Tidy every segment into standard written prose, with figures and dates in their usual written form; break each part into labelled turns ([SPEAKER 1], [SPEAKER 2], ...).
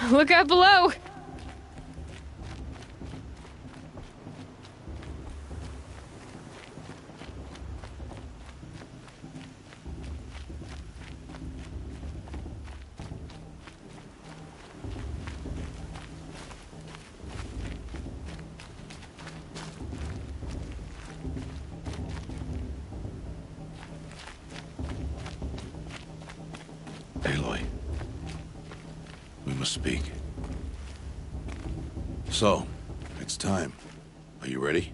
[SPEAKER 1] Look out below!
[SPEAKER 2] Aloy, we must speak. So, it's time. Are you ready?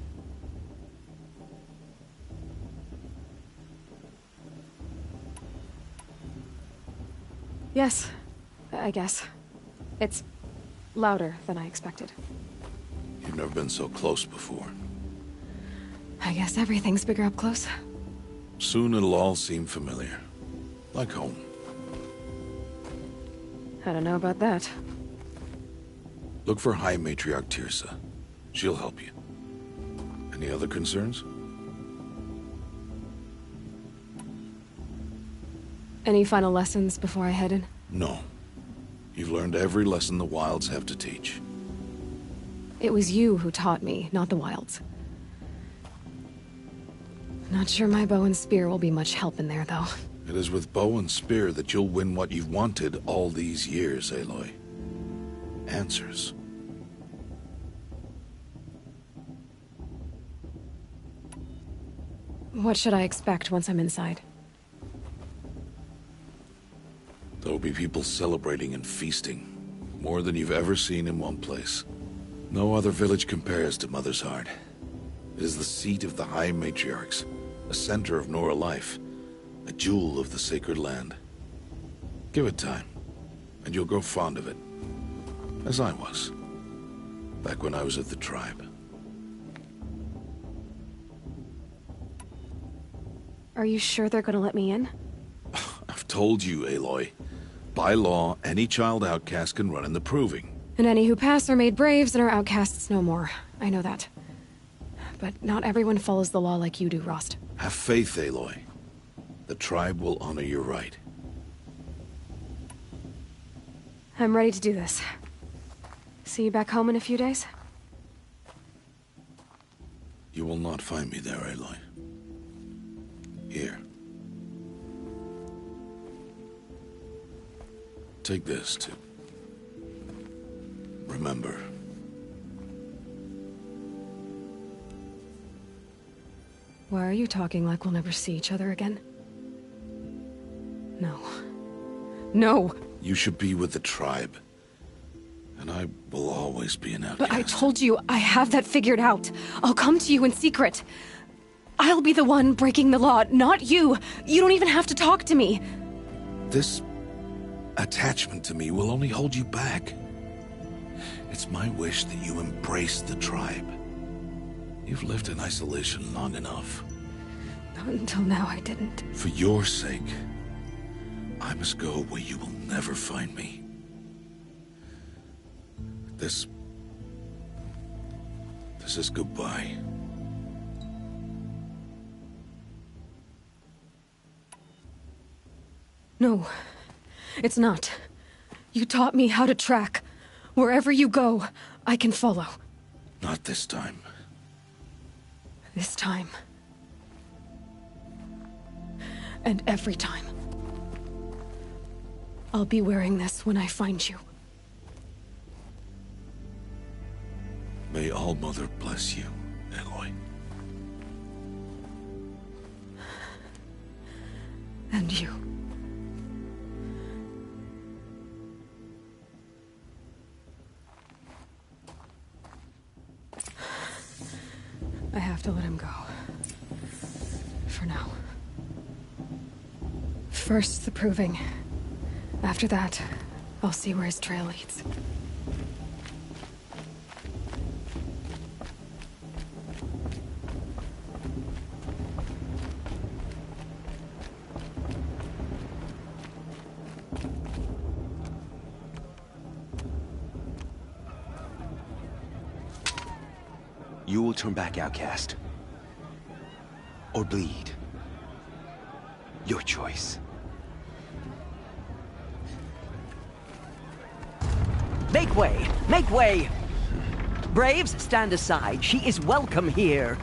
[SPEAKER 1] Yes, I guess. It's louder than I expected.
[SPEAKER 2] You've never been so close before.
[SPEAKER 1] I guess everything's bigger up close.
[SPEAKER 2] Soon it'll all seem familiar. Like home.
[SPEAKER 1] I don't know about that.
[SPEAKER 2] Look for High Matriarch Tirsa. She'll help you. Any other concerns?
[SPEAKER 1] Any final lessons before I head in?
[SPEAKER 2] No. You've learned every lesson the Wilds have to teach.
[SPEAKER 1] It was you who taught me, not the Wilds. Not sure my bow and spear will be much help in there, though.
[SPEAKER 2] It is with bow and spear that you'll win what you've wanted all these years, Aloy. Answers.
[SPEAKER 1] What should I expect once I'm inside?
[SPEAKER 2] There'll be people celebrating and feasting. More than you've ever seen in one place. No other village compares to Mother's Heart. It is the seat of the High Matriarchs, a center of Nora life, a jewel of the sacred land. Give it time, and you'll grow fond of it. As I was, back when I was at the tribe.
[SPEAKER 1] Are you sure they're gonna let me in?
[SPEAKER 2] I've told you, Aloy. By law, any child outcast can run in the proving.
[SPEAKER 1] And any who pass are made braves and are outcasts no more. I know that. But not everyone follows the law like you do, Rost.
[SPEAKER 2] Have faith, Aloy. The tribe will honor your right.
[SPEAKER 1] I'm ready to do this. See you back home in a few days?
[SPEAKER 2] You will not find me there, Aloy. Here. Take this to remember.
[SPEAKER 1] Why are you talking like we'll never see each other again? No. No!
[SPEAKER 2] You should be with the tribe. And I will always be an outcast.
[SPEAKER 1] But I told you, I have that figured out. I'll come to you in secret. I'll be the one breaking the law, not you. You don't even have to talk to me.
[SPEAKER 2] This attachment to me will only hold you back. It's my wish that you embrace the tribe. You've lived in isolation long enough.
[SPEAKER 1] Not until now, I didn't.
[SPEAKER 2] For your sake, I must go where you will never find me. This is goodbye.
[SPEAKER 1] No, it's not. You taught me how to track. Wherever you go, I can follow.
[SPEAKER 2] Not this time.
[SPEAKER 1] This time. And every time. I'll be wearing this when I find you.
[SPEAKER 2] May All-Mother bless you, Aloy.
[SPEAKER 1] And you. I have to let him go. For now. First, the proving. After that, I'll see where his trail leads.
[SPEAKER 3] You will turn back, outcast. Or bleed. Your choice.
[SPEAKER 4] Make way! Make way! Braves, stand aside. She is welcome here.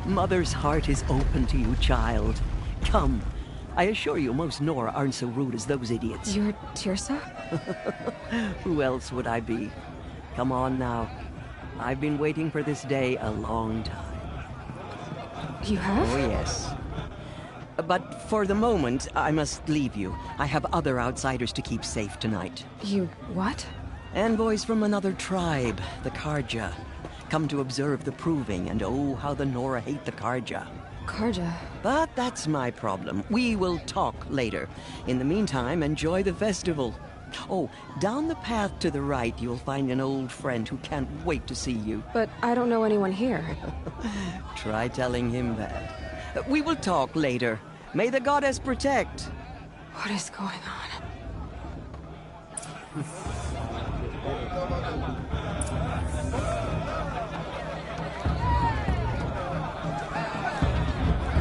[SPEAKER 4] Mother's heart is open to you, child. Come. I assure you, most Nora aren't so rude as those idiots.
[SPEAKER 1] You're Tirsa?
[SPEAKER 4] Who else would I be? Come on now. I've been waiting for this day a long time.
[SPEAKER 1] You have?
[SPEAKER 4] Oh, yes. But for the moment, I must leave you. I have other outsiders to keep safe tonight.
[SPEAKER 1] You what?
[SPEAKER 4] Envoys from another tribe, the Karja. Come to observe the proving, and oh, how the Nora hate the Karja.
[SPEAKER 1] Karja.
[SPEAKER 4] But that's my problem. We will talk later. In the meantime, enjoy the festival. Oh, down the path to the right, you'll find an old friend who can't wait to see you.
[SPEAKER 1] But I don't know anyone here.
[SPEAKER 4] Try telling him that. We will talk later. May the goddess protect.
[SPEAKER 1] What is going on?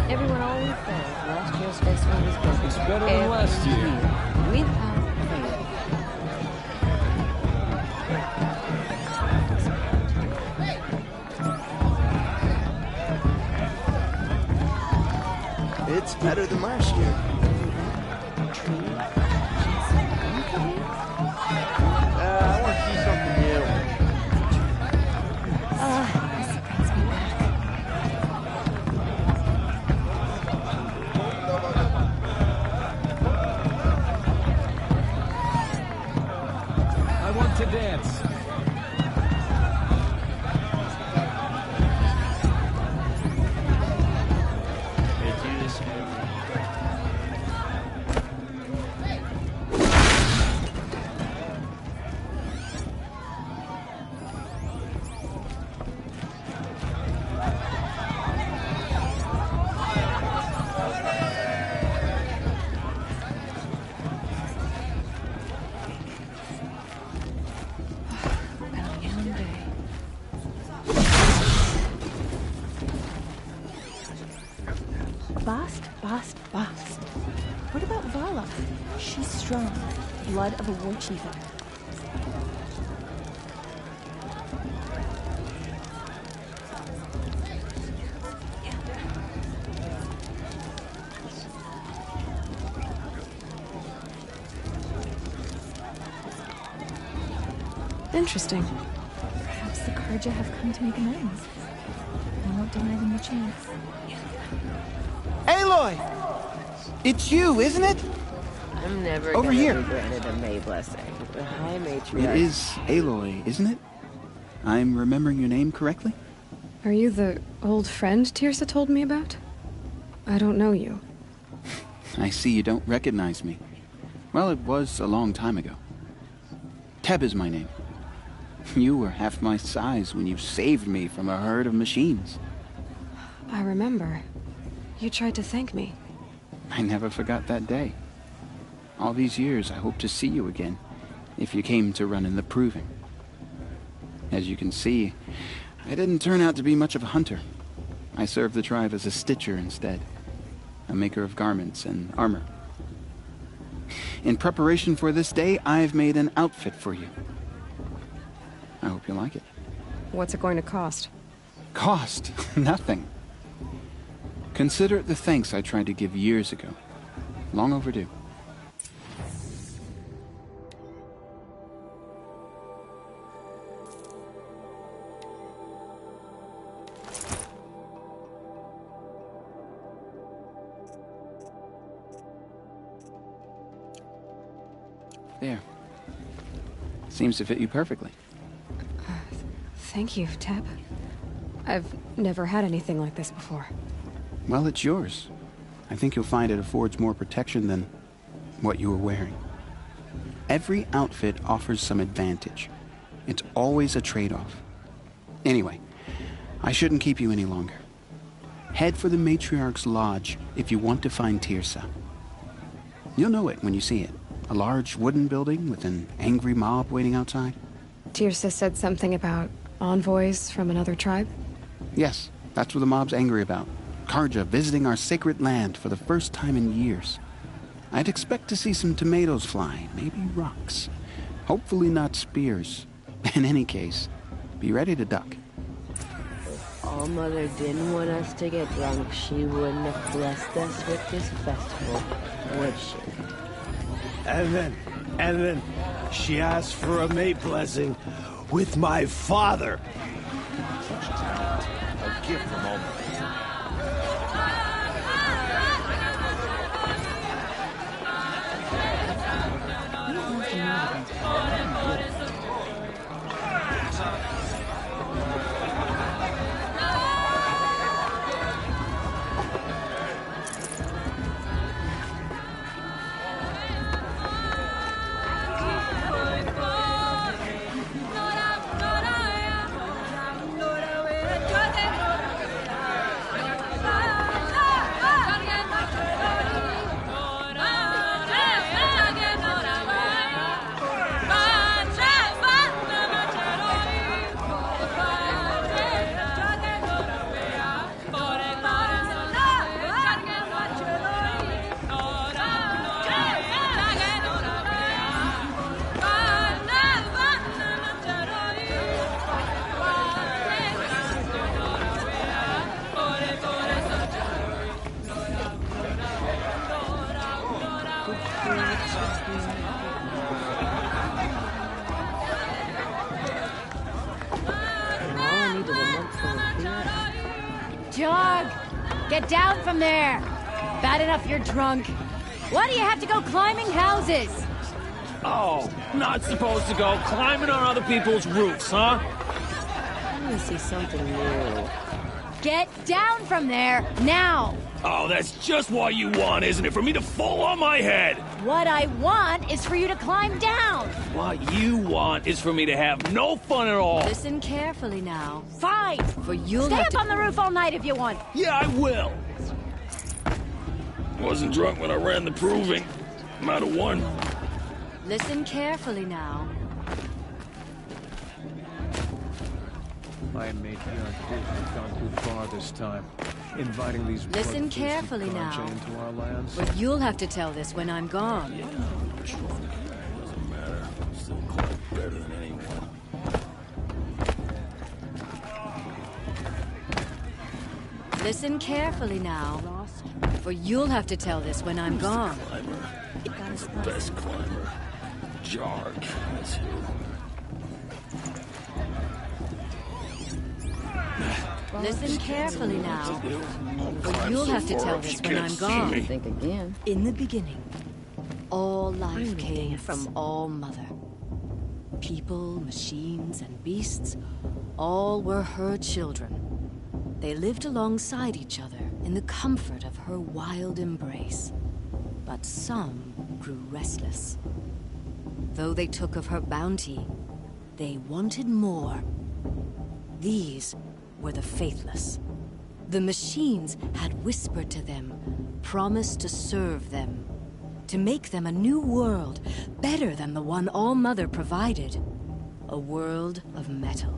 [SPEAKER 5] Everyone always says last year's festival was good.
[SPEAKER 6] It's better than last year.
[SPEAKER 5] Without fail.
[SPEAKER 7] It's better than last year. I want to see something new.
[SPEAKER 1] This brings me back.
[SPEAKER 6] I want to dance.
[SPEAKER 8] Bast. What about Vala? She's strong. Blood of a war chief in her.
[SPEAKER 1] Interesting.
[SPEAKER 8] Perhaps the Karja have come to make amends. I won't deny them the chance.
[SPEAKER 7] Aloy! It's you, isn't it?
[SPEAKER 5] I'm never
[SPEAKER 7] Over
[SPEAKER 5] gonna
[SPEAKER 7] here.
[SPEAKER 5] be granted a May blessing. The High Matriarch.
[SPEAKER 9] It is Aloy, isn't it? I'm remembering your name correctly?
[SPEAKER 1] Are you the old friend Tirsa told me about? I don't know you.
[SPEAKER 9] I see you don't recognize me. Well, it was a long time ago. Teb is my name. You were half my size when you saved me from a herd of machines.
[SPEAKER 1] I remember. You tried to thank me.
[SPEAKER 9] I never forgot that day. All these years, I hope to see you again, if you came to run in the proving. As you can see, I didn't turn out to be much of a hunter. I served the tribe as a stitcher instead, a maker of garments and armor. In preparation for this day, I've made an outfit for you. I hope you like it.
[SPEAKER 1] What's it going to cost?
[SPEAKER 9] Cost? Nothing. Consider it the thanks I tried to give years ago. Long overdue. There. Seems to fit you perfectly.
[SPEAKER 1] Thank you, Teb. I've never had anything like this before.
[SPEAKER 9] Well, it's yours. I think you'll find it affords more protection than what you were wearing. Every outfit offers some advantage. It's always a trade-off. Anyway, I shouldn't keep you any longer. Head for the Matriarch's Lodge if you want to find Tirsa. You'll know it when you see it. A large wooden building with an angry mob waiting outside.
[SPEAKER 1] Tirsa said something about envoys from another tribe?
[SPEAKER 9] Yes, that's what the mob's angry about. Karja visiting our sacred land for the first time in years. I'd expect to see some tomatoes fly, maybe rocks. Hopefully not spears. In any case, be ready to duck.
[SPEAKER 5] All Mother didn't want us to get drunk, she wouldn't have blessed us with this festival, would she?
[SPEAKER 7] And then, she asked for a mate blessing with my father.
[SPEAKER 2] Such talent. A gift from all.
[SPEAKER 10] Jog! Get down from there! Bad enough you're drunk. Why do you have to go climbing houses?
[SPEAKER 6] Oh, not supposed to go climbing on other people's roofs, huh?
[SPEAKER 5] I want to see something new.
[SPEAKER 10] Get down from there, now!
[SPEAKER 6] Oh, that's just what you want, isn't it? For me to fall on my head!
[SPEAKER 10] What I want is for you to climb down!
[SPEAKER 6] What you want is for me to have no fun at all.
[SPEAKER 10] Listen carefully now. Fine!
[SPEAKER 5] For you'll
[SPEAKER 10] Stay
[SPEAKER 5] have
[SPEAKER 10] up
[SPEAKER 5] to...
[SPEAKER 10] on the roof all night if you want.
[SPEAKER 6] Yeah, I will. Wasn't drunk when I ran the proving. I'm out of one.
[SPEAKER 10] Listen carefully now.
[SPEAKER 6] I made have gone too far this time. Inviting these
[SPEAKER 10] Listen carefully now.
[SPEAKER 6] into our lands.
[SPEAKER 10] But you'll have to tell this when I'm gone.
[SPEAKER 6] Yeah, doesn't matter. Still quite better than anyone.
[SPEAKER 10] Listen carefully now. For you'll have to tell this when I'm gone.
[SPEAKER 6] Climber. Best climber. Jarg. That's who.
[SPEAKER 10] Listen carefully now. For you'll have to tell this when I'm gone.
[SPEAKER 5] Think again.
[SPEAKER 10] In the beginning, all life came from All Mother. People, machines, and beasts, all were her children. They lived alongside each other in the comfort of her wild embrace. But some grew restless. Though they took of her bounty, they wanted more. These were the faithless. The machines had whispered to them, promised to serve them, to make them a new world, better than the one All Mother provided. A world of metal.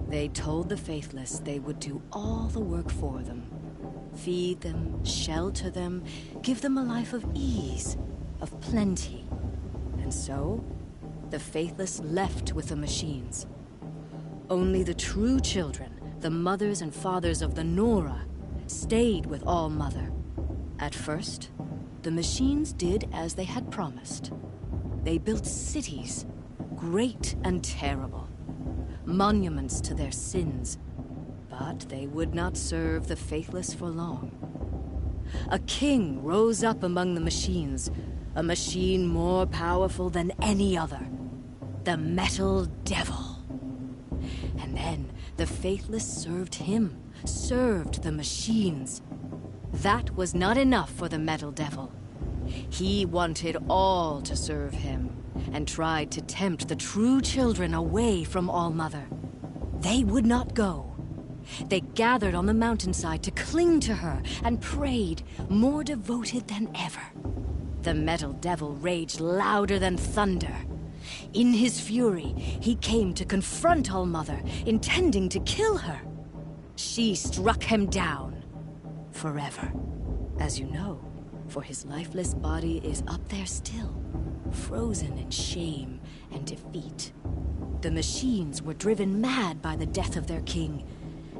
[SPEAKER 10] They told the faithless they would do all the work for them. Feed them, shelter them, give them a life of ease, of plenty. And so, the faithless left with the machines. Only the true children, the mothers and fathers of the Nora, stayed with All Mother. At first, the machines did as they had promised. They built cities, great and terrible, monuments to their sins, but they would not serve the faithless for long. A king rose up among the machines, a machine more powerful than any other, the Metal Devil. And then the faithless served him, served the machines. That was not enough for the Metal Devil. He wanted all to serve him, and tried to tempt the true children away from All Mother. They would not go. They gathered on the mountainside to cling to her and prayed, more devoted than ever. The Metal Devil raged louder than thunder. In his fury, he came to confront All Mother, intending to kill her. She struck him down. Forever. As you know, For his lifeless body is up there still, frozen in shame and defeat. The machines were driven mad by the death of their king,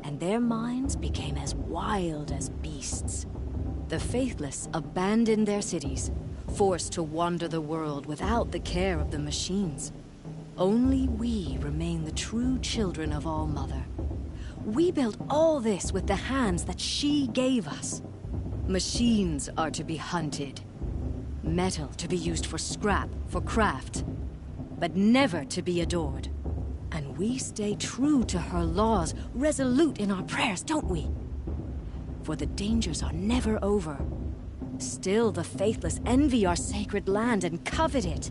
[SPEAKER 10] and their minds became as wild as beasts. The faithless abandoned their cities, forced to wander the world without the care of the machines. Only we remain the true children of All-Mother. We built all this with the hands that she gave us. Machines are to be hunted. Metal to be used for scrap, for craft. But never to be adored. And we stay true to her laws, resolute in our prayers, don't we? For the dangers are never over. Still the faithless envy our sacred land and covet it.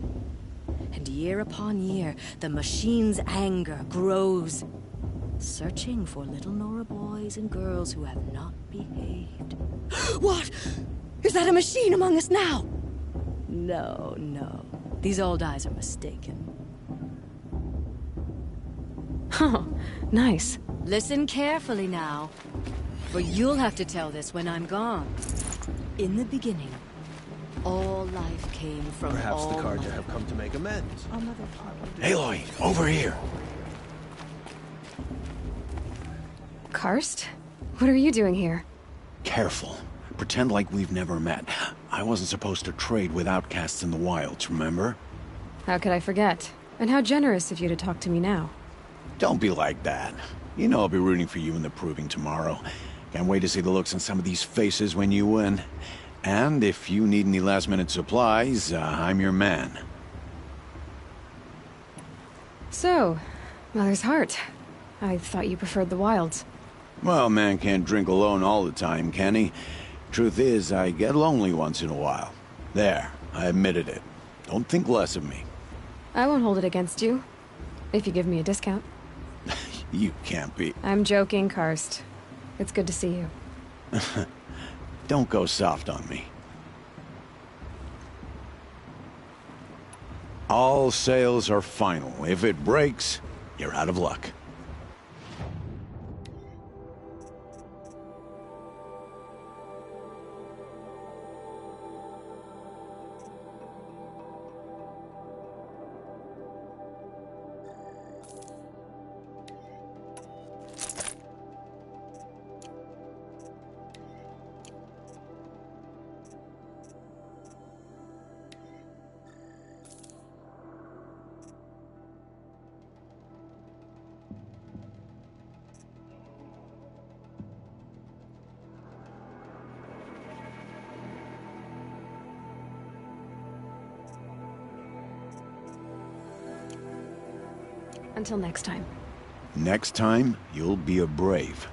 [SPEAKER 10] And year upon year, the machine's anger grows, searching for little Nora boys and girls who have not behaved. What? Is that a machine among us now? No, no. These old eyes are mistaken.
[SPEAKER 1] Oh, nice.
[SPEAKER 10] Listen carefully now, for you'll have to tell this when I'm gone. In the beginning, all life came from
[SPEAKER 7] Perhaps the
[SPEAKER 10] All-Mother.
[SPEAKER 7] Karja have come to make amends.
[SPEAKER 2] Aloy, over here!
[SPEAKER 1] Karst? What are you doing here?
[SPEAKER 11] Careful. Pretend like we've never met. I wasn't supposed to trade with outcasts in the wilds, remember?
[SPEAKER 1] How could I forget? And how generous of you to talk to me now.
[SPEAKER 11] Don't be like that. You know I'll be rooting for you in the proving tomorrow. Can't wait to see the looks on some of these faces when you win. And if you need any last-minute supplies, I'm your man.
[SPEAKER 1] So, Mother's Heart. I thought you preferred the wilds.
[SPEAKER 11] Well, man can't drink alone all the time, can he? Truth is, I get lonely once in a while. There, I admitted it. Don't think less of me.
[SPEAKER 1] I won't hold it against you. If you give me a discount.
[SPEAKER 11] You can't be...
[SPEAKER 1] I'm joking, Karst. It's good to see you.
[SPEAKER 11] Don't go soft on me. All sales are final. If it breaks, you're out of luck.
[SPEAKER 1] Until next time.
[SPEAKER 11] Next time, you'll be a brave.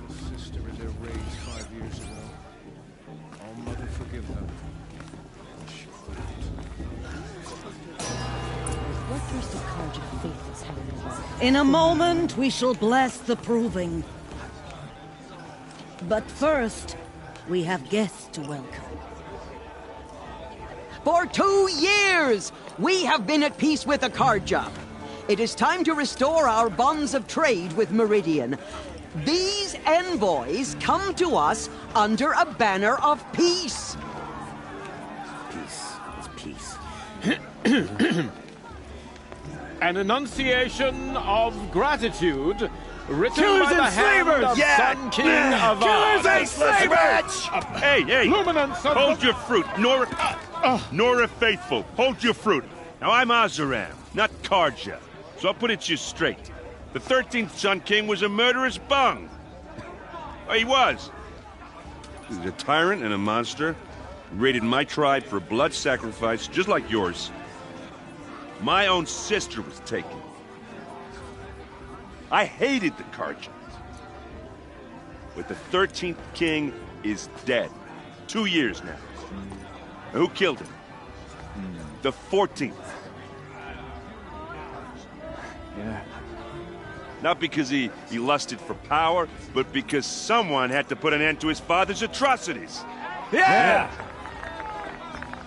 [SPEAKER 6] My sister in their raids 5 years ago. All-Mother forgive them. She
[SPEAKER 8] What does the Karja faithless have in the world?
[SPEAKER 12] In a moment, we shall bless the proving. But first, we have guests to welcome.
[SPEAKER 4] For 2 years, we have been at peace with the Karja. It is time to restore our bonds of trade with Meridian. These envoys come to us under a banner of peace.
[SPEAKER 7] Peace is peace.
[SPEAKER 6] An enunciation of gratitude written
[SPEAKER 7] Killers
[SPEAKER 6] by the
[SPEAKER 7] and
[SPEAKER 6] hand
[SPEAKER 7] slavers!
[SPEAKER 6] of
[SPEAKER 7] Yeah!
[SPEAKER 6] Sun King Avad.
[SPEAKER 7] Killers and slavers!
[SPEAKER 13] Hey, hey!
[SPEAKER 6] Luminance of
[SPEAKER 13] Hold your fruit, Nora Faithful. Hold your fruit. Now I'm Azaram, not Karja, so I'll put it to you straight. The 13th Sun King was a murderous bung. He was. He's a tyrant and a monster. Raided my tribe for blood sacrifice, just like yours. My own sister was taken. I hated the Karja. But the 13th king is dead. 2 years now. And who killed him? The 14th.
[SPEAKER 6] Yeah.
[SPEAKER 13] Not because he lusted for power, but because someone had to put an end to his father's atrocities.
[SPEAKER 7] Yeah!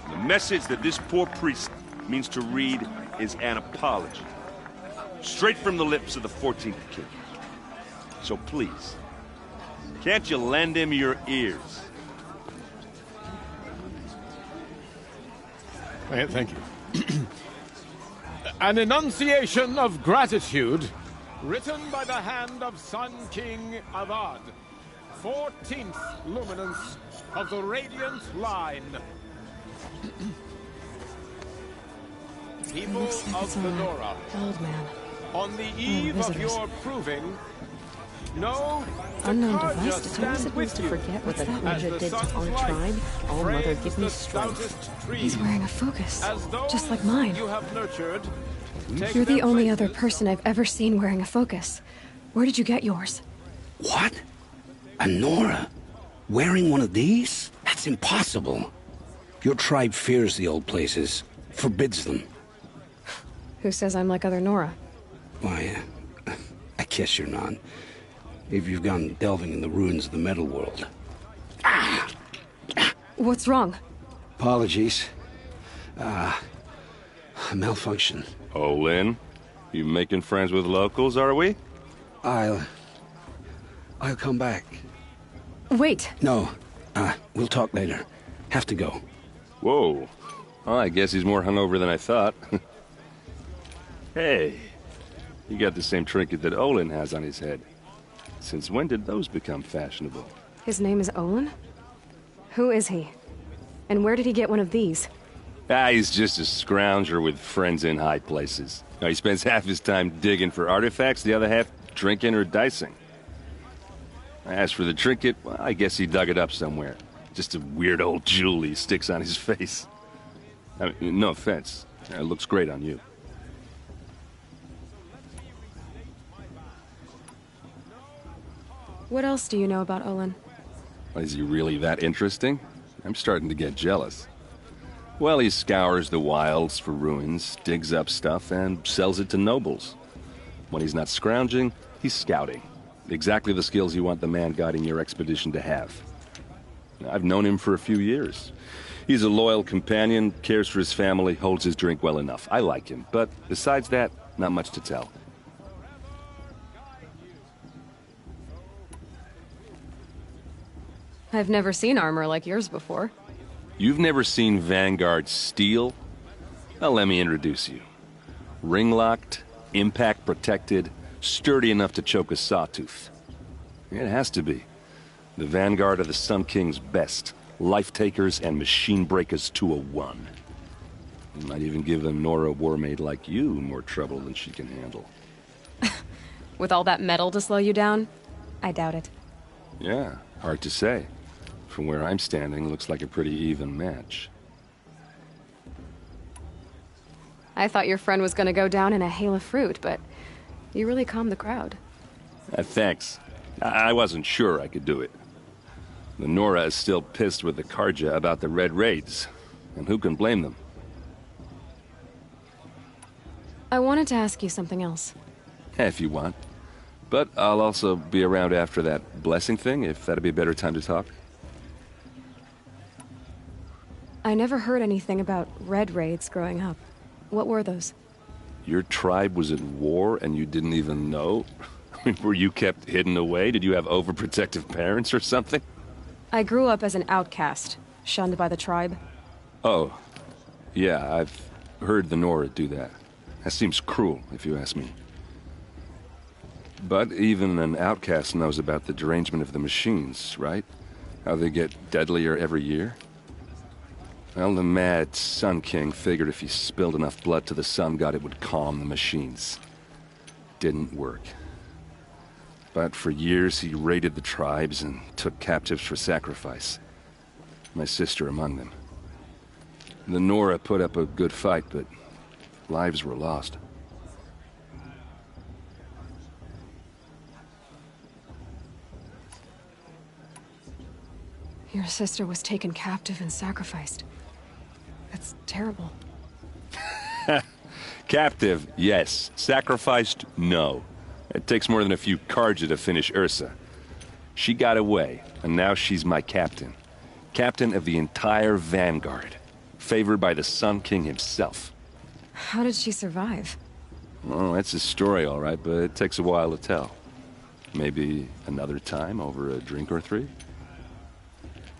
[SPEAKER 13] The message that this poor priest means to read is an apology. Straight from the lips of the 14th king. So please, Can't you lend him your ears?
[SPEAKER 6] Thank you. An enunciation of gratitude, written by the hand of Sun King Avad, 14th luminance of the Radiant Line. People of Lenora,
[SPEAKER 1] old man.
[SPEAKER 6] on the eve of your proving, no,
[SPEAKER 8] Unknown device. It's always supposed to forget what the Khadra did to our tribe. All Mother, give me strength.
[SPEAKER 1] He's wearing a focus, just like mine.
[SPEAKER 6] You have nurtured.
[SPEAKER 1] You're the only other person I've ever seen wearing a focus. Where did you get yours?
[SPEAKER 14] What? A Nora? Wearing one of these? That's impossible. Your tribe fears the old places, forbids them.
[SPEAKER 1] Who says I'm like other Nora?
[SPEAKER 14] Why, I guess you're not. If you've gone delving in the ruins of the metal world.
[SPEAKER 1] What's wrong?
[SPEAKER 14] Apologies. A malfunction.
[SPEAKER 13] Oh, Lynn? You making friends with locals, are we?
[SPEAKER 14] I'll come back.
[SPEAKER 1] Wait.
[SPEAKER 14] No. We'll talk later. Have to go.
[SPEAKER 13] Whoa. Well, I guess he's more hungover than I thought. Hey, you got the same trinket that Olin has on his head. Since when did those become fashionable?
[SPEAKER 1] His name is Olin? Who is he? And where did he get one of these?
[SPEAKER 13] He's just a scrounger with friends in high places. He spends half his time digging for artifacts, the other half drinking or dicing. As for the trinket, well, I guess he dug it up somewhere. Just a weird old jewel he sticks on his face. I mean, no offense. It looks great on you.
[SPEAKER 1] What else do you know about Olin?
[SPEAKER 13] Is he really that interesting? I'm starting to get jealous. Well, he scours the wilds for ruins, digs up stuff, and sells it to nobles. When he's not scrounging, he's scouting. Exactly the skills you want the man guiding your expedition to have. I've known him for a few years. He's a loyal companion, cares for his family, holds his drink well enough. I like him, but besides that, not much to tell.
[SPEAKER 1] I've never seen armor like yours before.
[SPEAKER 13] You've never seen Vanguard steel? Well, let me introduce you. Ring-locked, impact-protected, sturdy enough to choke a sawtooth. It has to be. The Vanguard of the Sun King's best. Life-takers and machine-breakers to a one. You might even give a Nora warmaid like you more trouble than she can handle.
[SPEAKER 1] With all that metal to slow you down? I doubt it.
[SPEAKER 13] Yeah, hard to say. From where I'm standing, looks like a pretty even match.
[SPEAKER 1] I thought your friend was gonna go down in a hail of fruit, but you really calmed the crowd.
[SPEAKER 13] Thanks. I wasn't sure I could do it. The Nora is still pissed with the Karja about the Red Raids, and who can blame them?
[SPEAKER 1] I wanted to ask you something else.
[SPEAKER 13] If you want. But I'll also be around after that blessing thing, if that'd be a better time to talk.
[SPEAKER 1] I never heard anything about Red Raids growing up. What were those?
[SPEAKER 13] Your tribe was at war and you didn't even know? I mean, were you kept hidden away? Did you have overprotective parents or something?
[SPEAKER 1] I grew up as an outcast, shunned by the tribe.
[SPEAKER 13] Oh. Yeah, I've heard the Nora do that. That seems cruel, if you ask me. But even an outcast knows about the derangement of the machines, right? How they get deadlier every year? Well, the mad Sun King figured if he spilled enough blood to the Sun God, it would calm the machines. Didn't work. But for years, he raided the tribes and took captives for sacrifice. My sister among them. The Nora put up a good fight, but lives were lost.
[SPEAKER 1] Your sister was taken captive and sacrificed. That's terrible.
[SPEAKER 13] Captive, yes. Sacrificed, no. It takes more than a few Karja to finish Ursa. She got away, and now she's my captain. Captain of the entire Vanguard. Favored by the Sun King himself.
[SPEAKER 1] How did she survive?
[SPEAKER 13] Oh, that's a story, all right, but it takes a while to tell.
[SPEAKER 15] Maybe another time over a drink or three?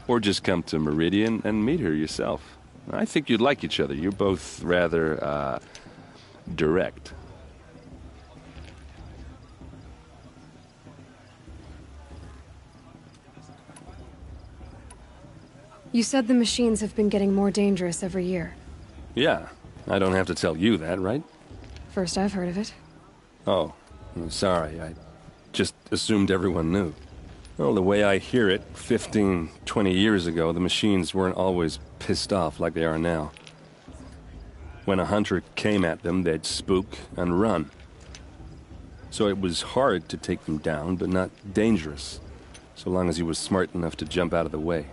[SPEAKER 15] Or just come to Meridian and meet her yourself. I think you'd like each other. You're both rather, direct.
[SPEAKER 1] You said the machines have been getting more dangerous every year.
[SPEAKER 15] Yeah, I don't have to tell you that, right?
[SPEAKER 1] First I've heard of it.
[SPEAKER 15] Oh, I'm sorry. I just assumed everyone knew. Well, the way I hear it, 15, 20 years ago, the machines weren't always pissed off like they are now. When a hunter came at them, they'd spook and run. So it was hard to take them down, but not dangerous, so long as he was smart enough to jump out of the way.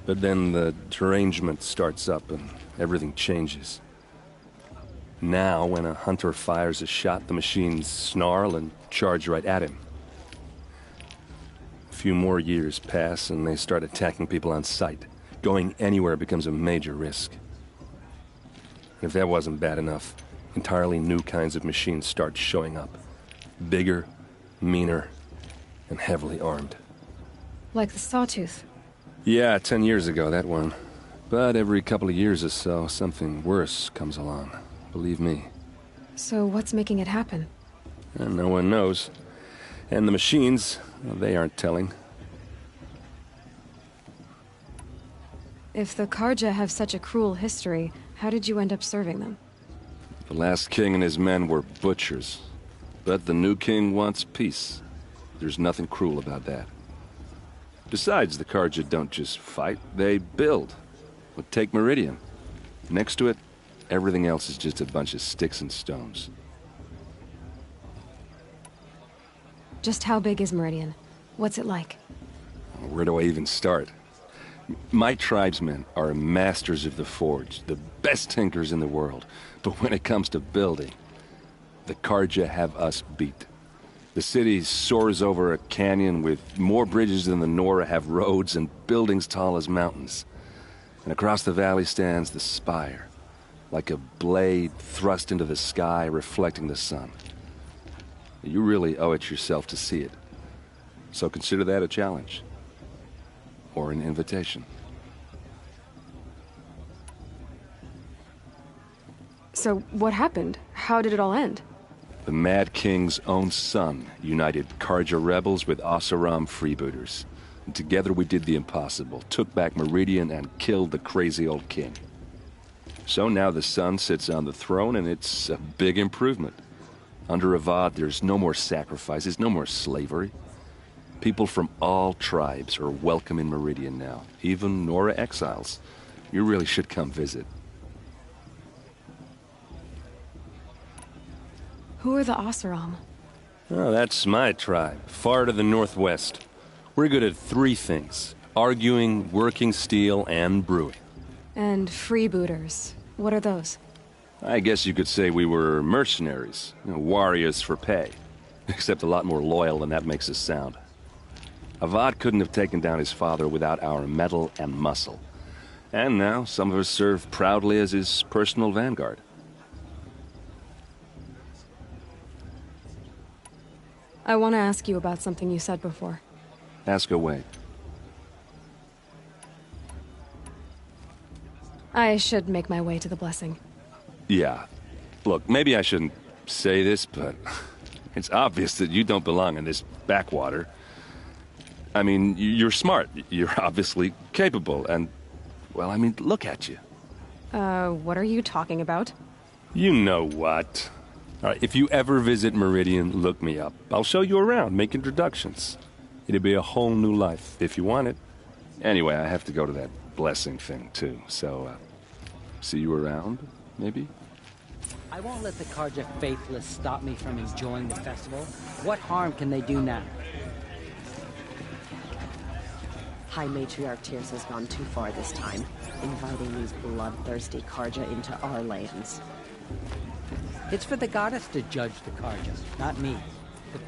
[SPEAKER 15] But then the derangement starts up and everything changes. Now, when a hunter fires a shot, the machines snarl and charge right at him. A few more years pass and they start attacking people on sight. Going anywhere becomes a major risk. If that wasn't bad enough, entirely new kinds of machines start showing up. Bigger, meaner, and heavily armed.
[SPEAKER 1] Like the Sawtooth.
[SPEAKER 15] Yeah, 10 years ago, that one. But every couple of years or so, something worse comes along. Believe me.
[SPEAKER 1] So what's making it happen?
[SPEAKER 15] And no one knows. And the machines, well, they aren't telling.
[SPEAKER 1] If the Karja have such a cruel history, how did you end up serving them?
[SPEAKER 15] The last king and his men were butchers. But the new king wants peace. There's nothing cruel about that. Besides, the Karja don't just fight, they build. But take Meridian. Next to it, everything else is just a bunch of sticks and stones.
[SPEAKER 1] Just how big is Meridian? What's it like?
[SPEAKER 15] Where do I even start? My tribesmen are masters of the forge, the best tinkers in the world. But when it comes to building, the Karja have us beat. The city soars over a canyon with more bridges than the Nora have roads and buildings tall as mountains. And across the valley stands the spire, like a blade thrust into the sky reflecting the sun. You really owe it yourself to see it. So consider that a challenge. Or an invitation.
[SPEAKER 1] So what happened? How did it all end?
[SPEAKER 15] The Mad King's own son united Karja rebels with Oseram freebooters. And together we did the impossible, took back Meridian and killed the crazy old king. So now the son sits on the throne and it's a big improvement. Under Avad, there's no more sacrifices, no more slavery. People from all tribes are welcome in Meridian now, even Nora exiles. You really should come visit.
[SPEAKER 1] Who are the Oseram?
[SPEAKER 15] Oh, that's my tribe, far to the northwest. We're good at three things: arguing, working steel, and brewing.
[SPEAKER 1] And freebooters. What are those?
[SPEAKER 15] I guess you could say we were mercenaries, warriors for pay. Except a lot more loyal than that makes us sound. Avad couldn't have taken down his father without our metal and muscle. And now some of us serve proudly as his personal vanguard.
[SPEAKER 1] I want to ask you about something you said before.
[SPEAKER 15] Ask away.
[SPEAKER 1] I should make my way to the blessing.
[SPEAKER 15] Yeah. Look, maybe I shouldn't say this, but it's obvious that you don't belong in this backwater. I mean, you're smart. You're obviously capable, and, well, I mean, look at you.
[SPEAKER 1] What are you talking about?
[SPEAKER 15] You know what. All right, if you ever visit Meridian, look me up. I'll show you around, make introductions. It'll be a whole new life, if you want it. Anyway, I have to go to that blessing thing, too, so, see you around, maybe?
[SPEAKER 16] I won't let the Karja faithless stop me from enjoying the festival. What harm can they do now?
[SPEAKER 8] High Matriarch Tears has gone too far this time, inviting these bloodthirsty Karja into our lands.
[SPEAKER 16] It's for the goddess to judge the Karja, not me. The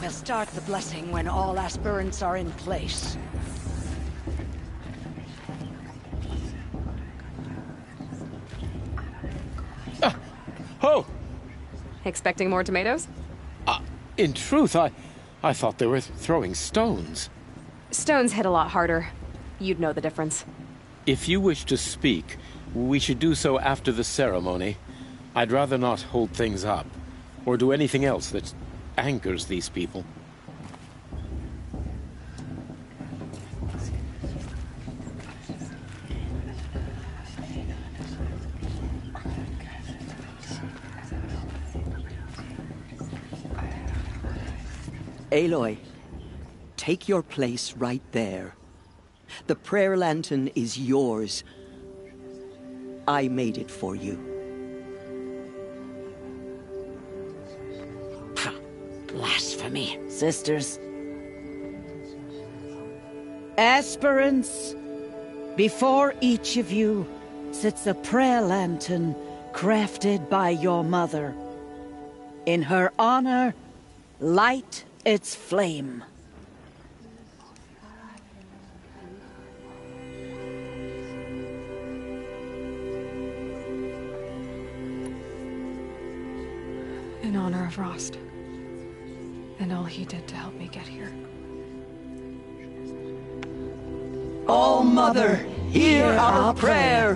[SPEAKER 12] We'll start the blessing when all aspirants are in place.
[SPEAKER 6] Oh!
[SPEAKER 1] Expecting more tomatoes?
[SPEAKER 6] In truth, I thought they were throwing stones.
[SPEAKER 1] Stones hit a lot harder. You'd know the difference.
[SPEAKER 6] If you wish to speak, we should do so after the ceremony. I'd rather not hold things up, or do anything else that angers these people.
[SPEAKER 4] Aloy, take your place right there. The prayer lantern is yours. I made it for you.
[SPEAKER 12] Blasphemy. Sisters. Aspirants, before each of you sits a prayer lantern crafted by your mother. In her honor, light its flame.
[SPEAKER 1] In honor of Rost. And all he did to help me get here.
[SPEAKER 4] O Mother, hear our prayer.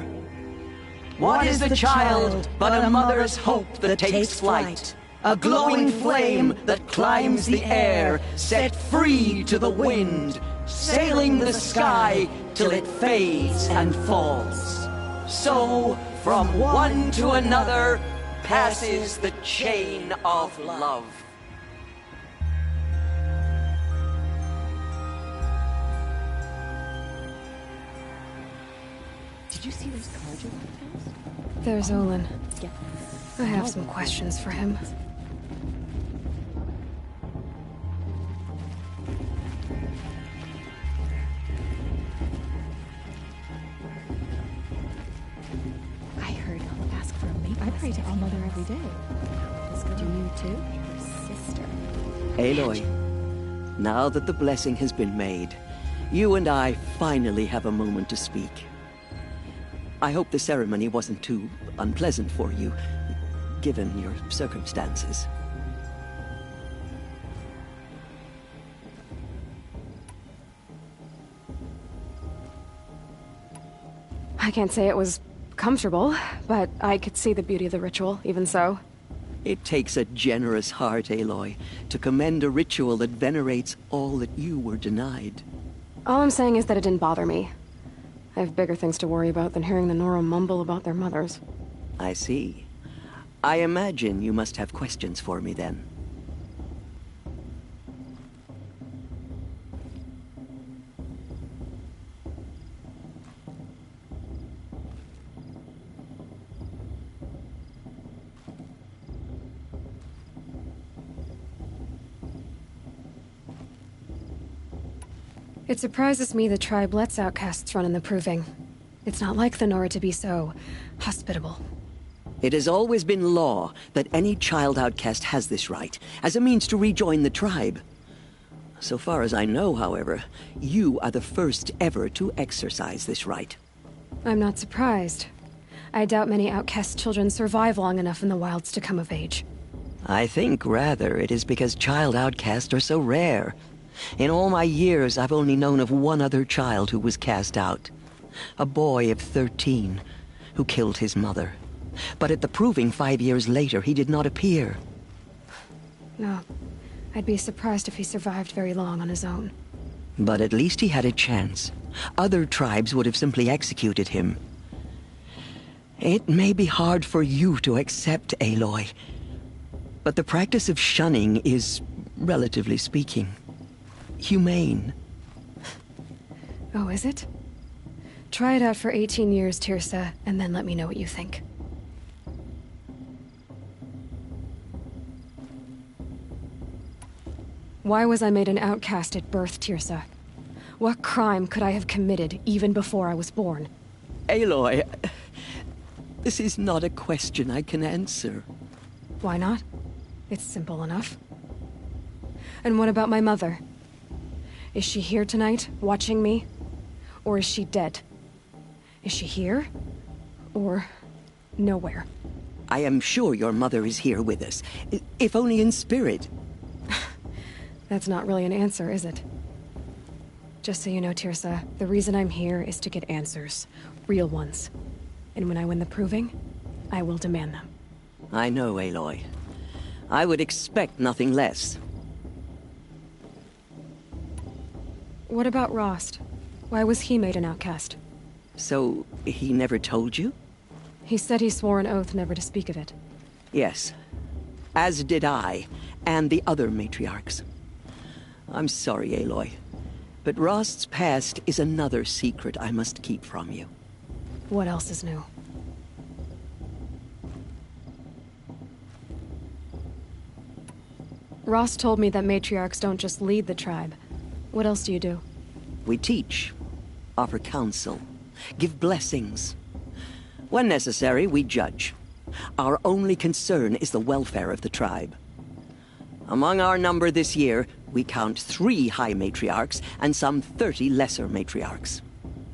[SPEAKER 4] What is the child but a mother's hope that takes flight? A glowing flame that climbs the air, set free to the wind, sailing the sky till it fades and falls. So, from one to another, passes the chain of love.
[SPEAKER 8] Did you see those cards in my house?
[SPEAKER 1] There's Olin.
[SPEAKER 8] Yeah.
[SPEAKER 1] I have some questions for him.
[SPEAKER 8] I heard he'll ask for a mate. I pray to All Mother every day. Do you too? Her sister.
[SPEAKER 4] Aloy, now that the blessing has been made, you and I finally have a moment to speak. I hope the ceremony wasn't too unpleasant for you, given your circumstances.
[SPEAKER 1] I can't say it was comfortable, but I could see the beauty of the ritual, even so.
[SPEAKER 4] It takes a generous heart, Aloy, to commend a ritual that venerates all that you were denied.
[SPEAKER 1] All I'm saying is that it didn't bother me. I have bigger things to worry about than hearing the Nora mumble about their mothers.
[SPEAKER 4] I see. I imagine you must have questions for me then.
[SPEAKER 1] It surprises me the tribe lets outcasts run in the Proving. It's not like the Nora to be so hospitable.
[SPEAKER 4] It has always been law that any child outcast has this right, as a means to rejoin the tribe. So far as I know, however, you are the first ever to exercise this right.
[SPEAKER 1] I'm not surprised. I doubt many outcast children survive long enough in the wilds to come of age.
[SPEAKER 4] I think, rather, it is because child outcasts are so rare. In all my years, I've only known of one other child who was cast out. A boy of 13, who killed his mother. But at the Proving 5 years later, he did not appear.
[SPEAKER 1] No. I'd be surprised if he survived very long on his own.
[SPEAKER 4] But at least he had a chance. Other tribes would have simply executed him. It may be hard for you to accept, Aloy, but the practice of shunning is, relatively speaking, humane.
[SPEAKER 1] Oh, is it? Try it out for 18 years, Tirsa, and then let me know what you think. Why was I made an outcast at birth, Tirsa? What crime could I have committed even before I was born?
[SPEAKER 4] Aloy, this is not a question I can answer.
[SPEAKER 1] Why not? It's simple enough. And what about my mother? Is she here tonight, watching me? Or is she dead? Is she here? Or nowhere?
[SPEAKER 4] I am sure your mother is here with us, if only in spirit.
[SPEAKER 1] That's not really an answer, is it? Just so you know, Tirsa, the reason I'm here is to get answers. Real ones. And when I win the proving, I will demand them.
[SPEAKER 4] I know, Aloy. I would expect nothing less.
[SPEAKER 1] What about Rost? Why was he made an outcast?
[SPEAKER 4] So, he never told you?
[SPEAKER 1] He said he swore an oath never to speak of it.
[SPEAKER 4] Yes. As did I, and the other matriarchs. I'm sorry, Aloy, but Rost's past is another secret I must keep from you.
[SPEAKER 1] What else is new? Rost told me that matriarchs don't just lead the tribe. What else do you do?
[SPEAKER 4] We teach, offer counsel, give blessings. When necessary, we judge. Our only concern is the welfare of the tribe. Among our number this year, we count 3 high matriarchs and some 30 lesser matriarchs.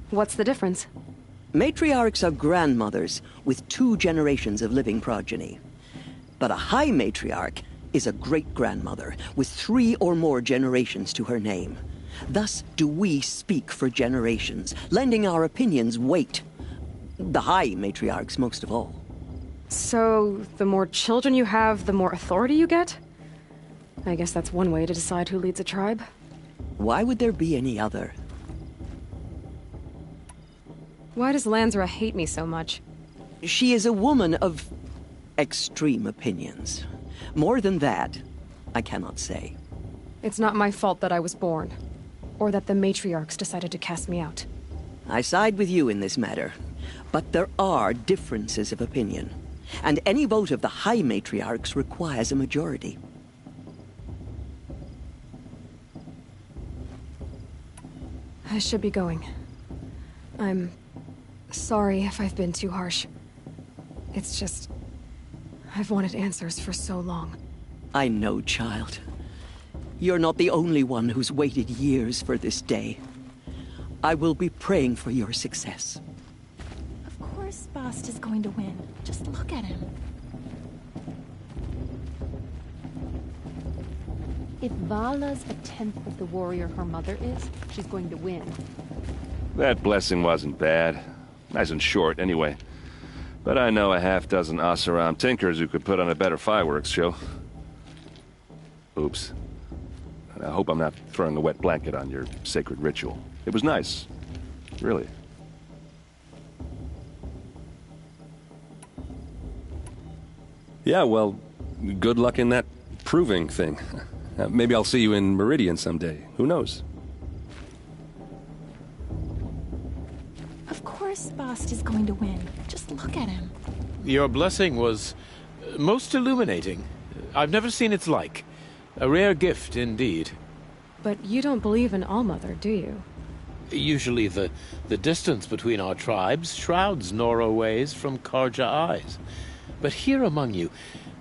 [SPEAKER 1] What's the difference?
[SPEAKER 4] Matriarchs are grandmothers with 2 generations of living progeny. But a high matriarch is a great-grandmother with 3 or more generations to her name. Thus do we speak for generations, lending our opinions weight. The high matriarchs most of all.
[SPEAKER 1] So, the more children you have, the more authority you get? I guess that's one way to decide who leads a tribe.
[SPEAKER 4] Why would there be any other?
[SPEAKER 1] Why does Lansra hate me so much?
[SPEAKER 4] She is a woman of extreme opinions. More than that, I cannot say.
[SPEAKER 1] It's not my fault that I was born, or that the matriarchs decided to cast me out.
[SPEAKER 4] I side with you in this matter, but there are differences of opinion, and any vote of the high matriarchs requires a majority.
[SPEAKER 1] I should be going. I'm sorry if I've been too harsh. It's just... I've wanted answers for so long.
[SPEAKER 4] I know, child. You're not the only one who's waited years for this day. I will be praying for your success.
[SPEAKER 17] Of course Bast is going to win. Just look at him. If Vala's a tenth of the warrior her mother is, she's going to win.
[SPEAKER 15] That blessing wasn't bad. Nice and short, anyway. But I know a half-dozen Oseram tinkers who could put on a better fireworks show. Oops. I hope I'm not throwing a wet blanket on your sacred ritual. It was nice. Really. Yeah, well, good luck in that proving thing. Maybe I'll see you in Meridian someday. Who knows?
[SPEAKER 17] Of course Bast is going to win. Just look at him.
[SPEAKER 6] Your blessing was most illuminating. I've never seen its like. A rare gift indeed.
[SPEAKER 1] But you don't believe in Allmother, do you?
[SPEAKER 6] Usually the distance between our tribes shrouds Nora ways from Karja eyes. But here among you,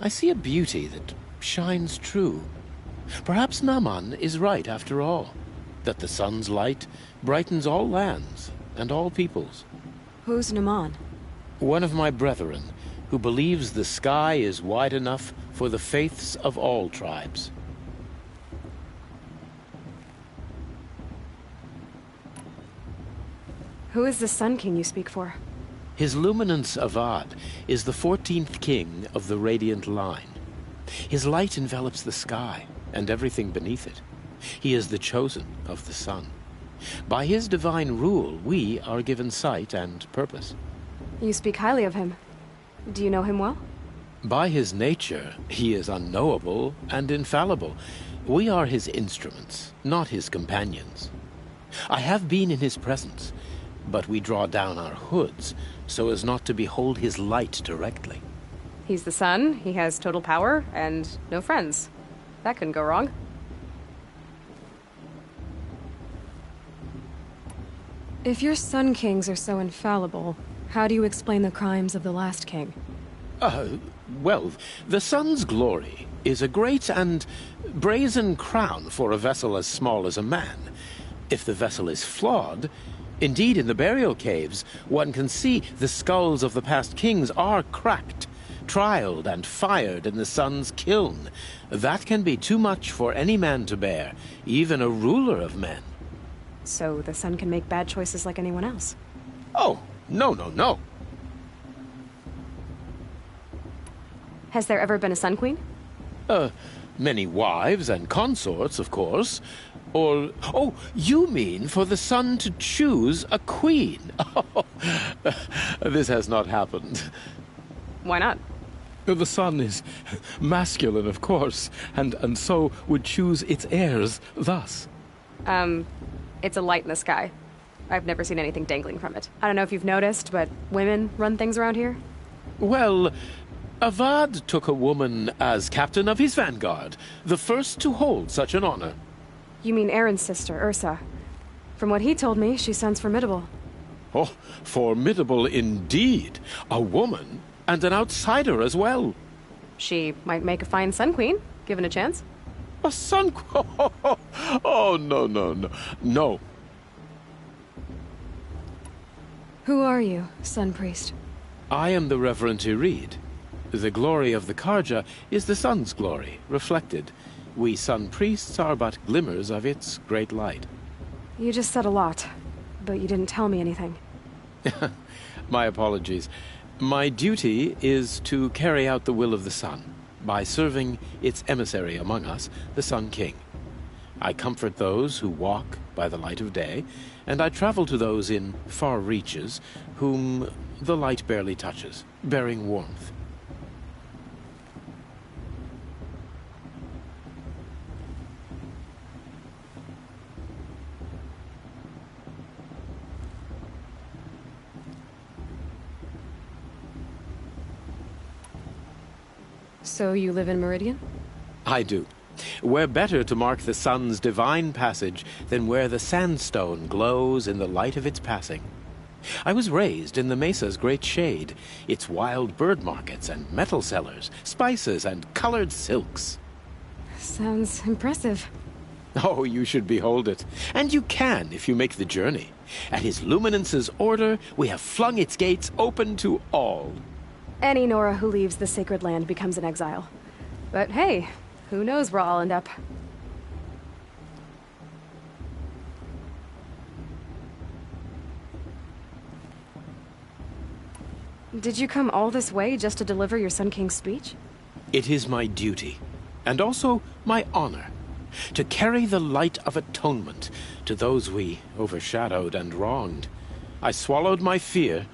[SPEAKER 6] I see a beauty that shines true. Perhaps Naman is right after all, that the sun's light brightens all lands and all peoples.
[SPEAKER 1] Who's Naman?
[SPEAKER 6] One of my brethren, who believes the sky is wide enough for the faiths of all tribes.
[SPEAKER 1] Who is the Sun King you speak for?
[SPEAKER 6] His Luminance Avad is the 14th king of the Radiant Line. His light envelops the sky and everything beneath it. He is the chosen of the sun. By his divine rule, we are given sight and purpose.
[SPEAKER 1] You speak highly of him. Do you know him well?
[SPEAKER 6] By his nature, he is unknowable and infallible. We are his instruments, not his companions. I have been in his presence, but we draw down our hoods so as not to behold his light directly.
[SPEAKER 1] He's the sun, he has total power, and no friends. That couldn't go wrong. If your Sun Kings are so infallible, how do you explain the crimes of the last king?
[SPEAKER 6] Well, the sun's glory is a great and brazen crown for a vessel as small as a man. If the vessel is flawed, indeed in the burial caves, one can see the skulls of the past kings are cracked, trialed and fired in the sun's kiln. That can be too much for any man to bear, even a ruler of men.
[SPEAKER 1] So the sun can make bad choices like anyone else?
[SPEAKER 6] Oh, no.
[SPEAKER 1] Has there ever been a Sun Queen?
[SPEAKER 6] Many wives and consorts, of course. Or, oh, you mean for the sun to choose a queen? Oh, this has not happened.
[SPEAKER 1] Why not?
[SPEAKER 18] The sun is masculine, of course, and so would choose its heirs thus.
[SPEAKER 1] It's a light in the sky. I've never seen anything dangling from it. I don't know if you've noticed, but women run things around here.
[SPEAKER 6] Well, Avad took a woman as captain of his vanguard, the first to hold such an honor.
[SPEAKER 1] You mean Aaron's sister, Ursa. From what he told me, she sounds formidable.
[SPEAKER 6] Oh, formidable indeed. A woman, and an outsider as well.
[SPEAKER 1] She might make a fine Sun Queen, given a chance.
[SPEAKER 6] A Sun Queen? Oh, no.
[SPEAKER 1] Who are you, Sun Priest?
[SPEAKER 6] I am the Reverend Irid. The glory of the Karja is the sun's glory, reflected. We Sun Priests are but glimmers of its great light.
[SPEAKER 1] You just said a lot, but you didn't tell me anything.
[SPEAKER 6] My apologies. My duty is to carry out the will of the sun, by serving its emissary among us, the Sun King. I comfort those who walk by the light of day, and I travel to those in far reaches, whom the light barely touches, bearing warmth.
[SPEAKER 1] So you live in Meridian?
[SPEAKER 6] I do. Where better to mark the sun's divine passage than where the sandstone glows in the light of its passing? I was raised in the mesa's great shade, its wild bird markets and metal cellars, spices and colored silks.
[SPEAKER 1] Sounds impressive.
[SPEAKER 6] Oh, you should behold it. And you can if you make the journey. At his luminance's order, we have flung its gates open to all.
[SPEAKER 1] Any Nora who leaves the sacred land becomes an exile. But hey, who knows where I'll end up. Did you come all this way just to deliver your Sun King's speech?
[SPEAKER 6] It is my duty, and also my honor, to carry the light of atonement to those we overshadowed and wronged. I swallowed my fear,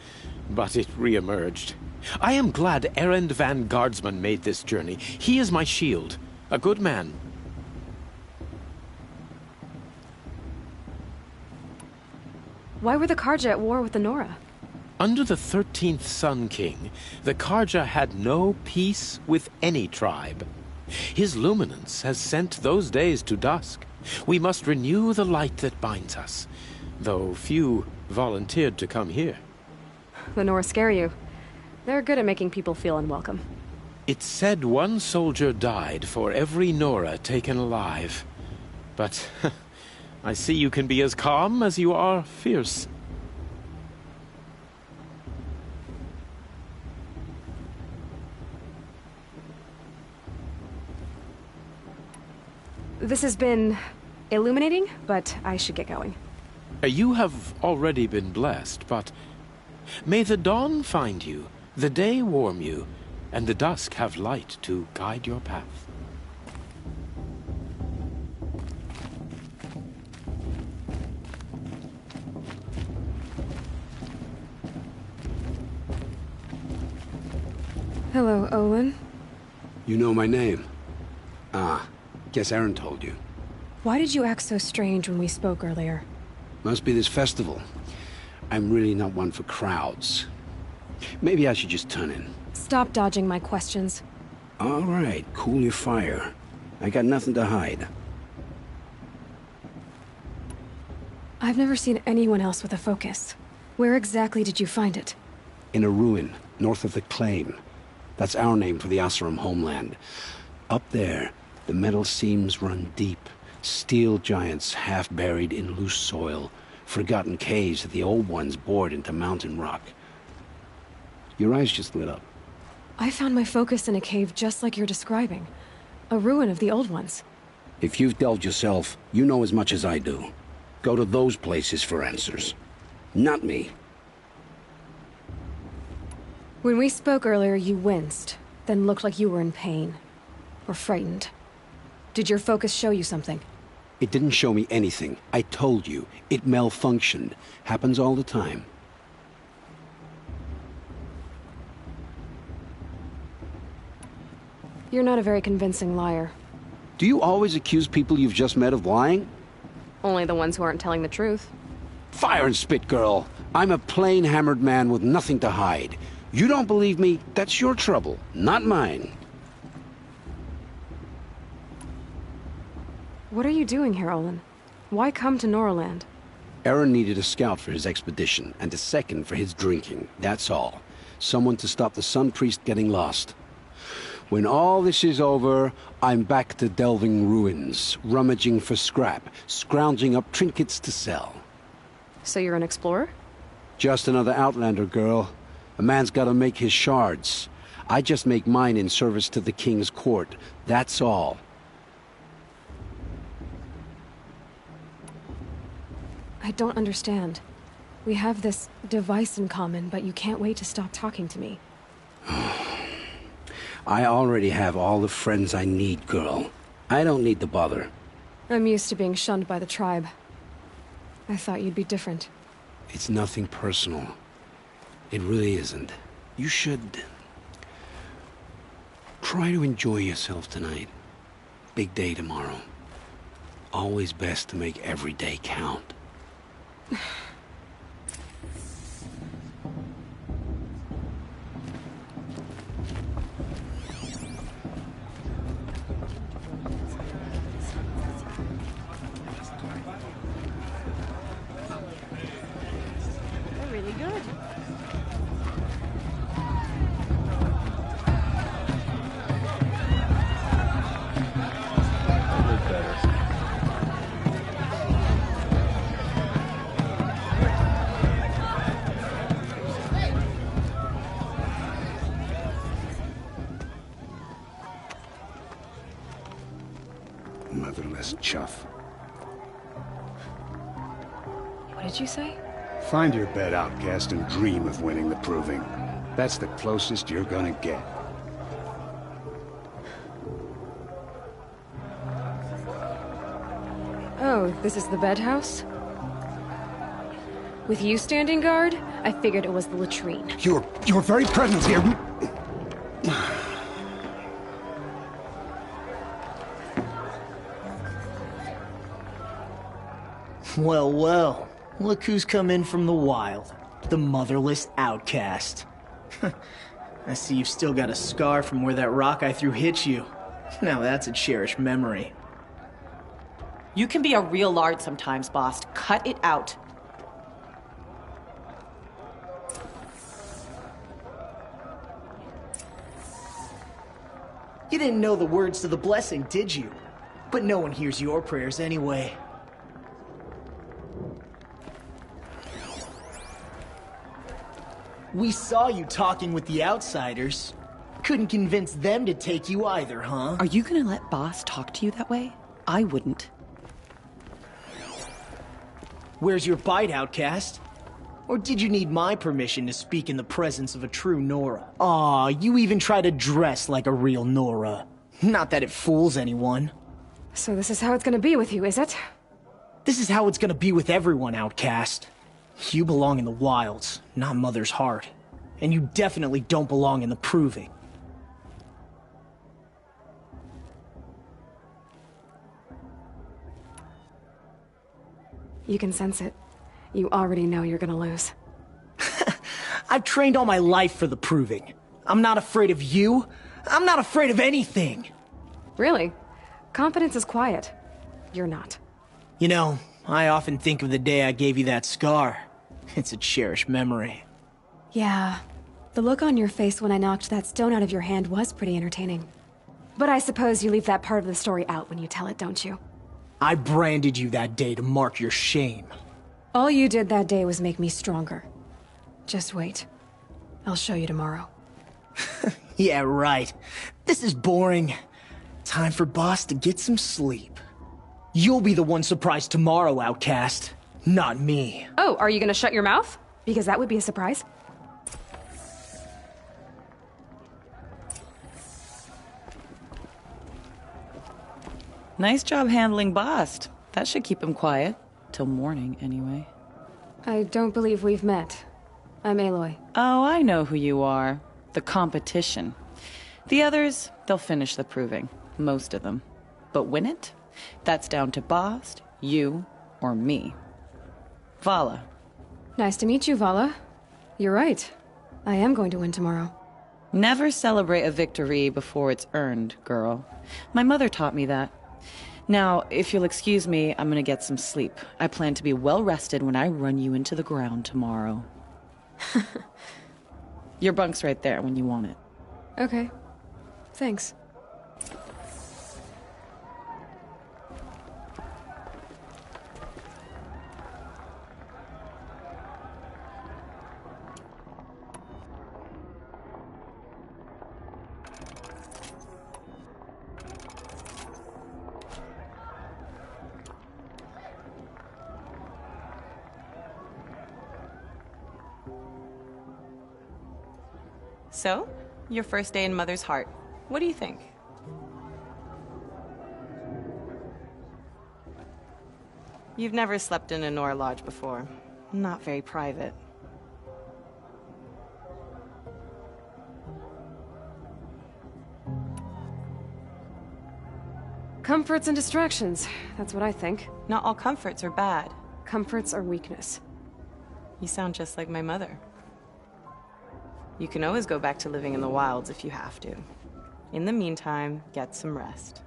[SPEAKER 6] but it re-emerged. I am glad Erend Van Guardsman made this journey. He is my shield, a good man.
[SPEAKER 1] Why were the Karja at war with the Nora?
[SPEAKER 6] Under the 13th Sun King, the Karja had no peace with any tribe. His luminance has sent those days to dusk. We must renew the light that binds us, though few volunteered to come here.
[SPEAKER 1] The Nora scare you. They're good at making people feel unwelcome.
[SPEAKER 6] It's said one soldier died for every Nora taken alive. But I see you can be as calm as you are fierce.
[SPEAKER 1] This has been illuminating, but I should get going.
[SPEAKER 6] You have already been blessed, but may the dawn find you, the day warm you, and the dusk have light to guide your path.
[SPEAKER 1] Hello, Olin.
[SPEAKER 14] You know my name? Ah, guess Aaron told you.
[SPEAKER 1] Why did you act so strange when we spoke earlier?
[SPEAKER 14] Must be this festival. I'm really not one for crowds. Maybe I should just turn in.
[SPEAKER 1] Stop dodging my questions.
[SPEAKER 14] All right, cool your fire. I got nothing to hide.
[SPEAKER 1] I've never seen anyone else with a focus. Where exactly did you find it?
[SPEAKER 14] In a ruin, north of the claim. That's our name for the Oseram homeland. Up there, the metal seams run deep. Steel giants half buried in loose soil. Forgotten caves that the old ones bored into mountain rock. Your eyes just lit up.
[SPEAKER 1] I found my focus in a cave just like you're describing. A ruin of the old ones.
[SPEAKER 14] If you've delved yourself, you know as much as I do. Go to those places for answers. Not me.
[SPEAKER 1] When we spoke earlier, you winced, then looked like you were in pain. Or frightened. Did your focus show you something?
[SPEAKER 14] It didn't show me anything. I told you. It malfunctioned. Happens all the time.
[SPEAKER 1] You're not a very convincing liar.
[SPEAKER 14] Do you always accuse people you've just met of lying?
[SPEAKER 1] Only the ones who aren't telling the truth.
[SPEAKER 14] Fire and spit, girl. I'm a plain hammered man with nothing to hide. You don't believe me, that's your trouble, not mine.
[SPEAKER 1] What are you doing here, Olin? Why come to Noraland?
[SPEAKER 14] Aaron needed a scout for his expedition, and a second for his drinking, that's all. Someone to stop the Sun Priest getting lost. When all this is over, I'm back to delving ruins, rummaging for scrap, scrounging up trinkets to sell.
[SPEAKER 1] So you're an explorer?
[SPEAKER 14] Just another Outlander, girl. A man's gotta make his shards. I just make mine in service to the King's court, that's all.
[SPEAKER 1] I don't understand. We have this device in common, but you can't wait to stop talking to me.
[SPEAKER 14] I already have all the friends I need, girl. I don't need the bother.
[SPEAKER 1] I'm used to being shunned by the tribe. I thought you'd be different.
[SPEAKER 14] It's nothing personal. It really isn't. You should... try to enjoy yourself tonight. Big day tomorrow. Always best to make every day count.
[SPEAKER 8] They're really good.
[SPEAKER 7] Motherless chuff.
[SPEAKER 1] What did you say?
[SPEAKER 7] Find your bed, outcast, and dream of winning the proving. That's the closest you're gonna get.
[SPEAKER 1] Oh, this is the bed house? With you standing guard, I figured it was the latrine.
[SPEAKER 7] Your very presence here...
[SPEAKER 19] Well, well. Look who's come in from the wild. The motherless outcast. I see you've still got a scar from where that rock I threw hit you. Now that's a cherished memory.
[SPEAKER 20] You can be a real lard sometimes, boss. Cut it out.
[SPEAKER 19] You didn't know the words to the blessing, did you? But no one hears your prayers anyway. We saw you talking with the outsiders. Couldn't convince them to take you either, huh?
[SPEAKER 20] Are you gonna let boss talk to you that way? I wouldn't.
[SPEAKER 19] Where's your bite, outcast? Or did you need my permission to speak in the presence of a true Nora? Aw, you even try to dress like a real Nora. Not that it fools anyone.
[SPEAKER 1] So this is how it's gonna be with you, is it?
[SPEAKER 19] This is how it's gonna be with everyone, outcast. You belong in the wilds, not Mother's heart. And you definitely don't belong in the proving.
[SPEAKER 1] You can sense it. You already know you're gonna lose.
[SPEAKER 19] I've trained all my life for the proving. I'm not afraid of you. I'm not afraid of anything.
[SPEAKER 1] Really? Confidence is quiet. You're not.
[SPEAKER 19] You know, I often think of the day I gave you that scar. It's a cherished memory.
[SPEAKER 1] Yeah, The look on your face when I knocked that stone out of your hand was pretty entertaining. But I suppose you leave that part of the story out when you tell it, don't you?
[SPEAKER 19] I branded you that day to mark your shame.
[SPEAKER 1] All you did that day was make me stronger. Just wait. I'll show you tomorrow.
[SPEAKER 19] Yeah, right. This is boring. Time for Boss to get some sleep. You'll be the one surprised tomorrow, Outcast. Not me.
[SPEAKER 1] Oh, are you gonna shut your mouth? Because that would be a surprise.
[SPEAKER 20] Nice job handling Bast. That should keep him quiet. Till morning, anyway.
[SPEAKER 1] I don't believe we've met. I'm Aloy.
[SPEAKER 20] Oh, I know who you are. The competition. The others, they'll finish the proving. Most of them. But win it? That's down to Bast, you, or me. Vala.
[SPEAKER 1] Nice to meet you, Vala. You're right. I am going to win tomorrow.
[SPEAKER 20] Never celebrate a victory before it's earned, girl. My mother taught me that. Now, if you'll excuse me, I'm gonna get some sleep. I plan to be well rested when I run you into the ground tomorrow. Your bunk's right there when you want it.
[SPEAKER 1] Okay. Thanks.
[SPEAKER 20] So, your first day in Mother's Heart. What do you think? You've never slept in a Nora lodge before. Not very private.
[SPEAKER 1] Comforts and distractions. That's what I think.
[SPEAKER 20] Not all comforts are bad.
[SPEAKER 1] Comforts are weakness.
[SPEAKER 20] You sound just like my mother. You can always go back to living in the wilds if you have to. In the meantime, get some rest.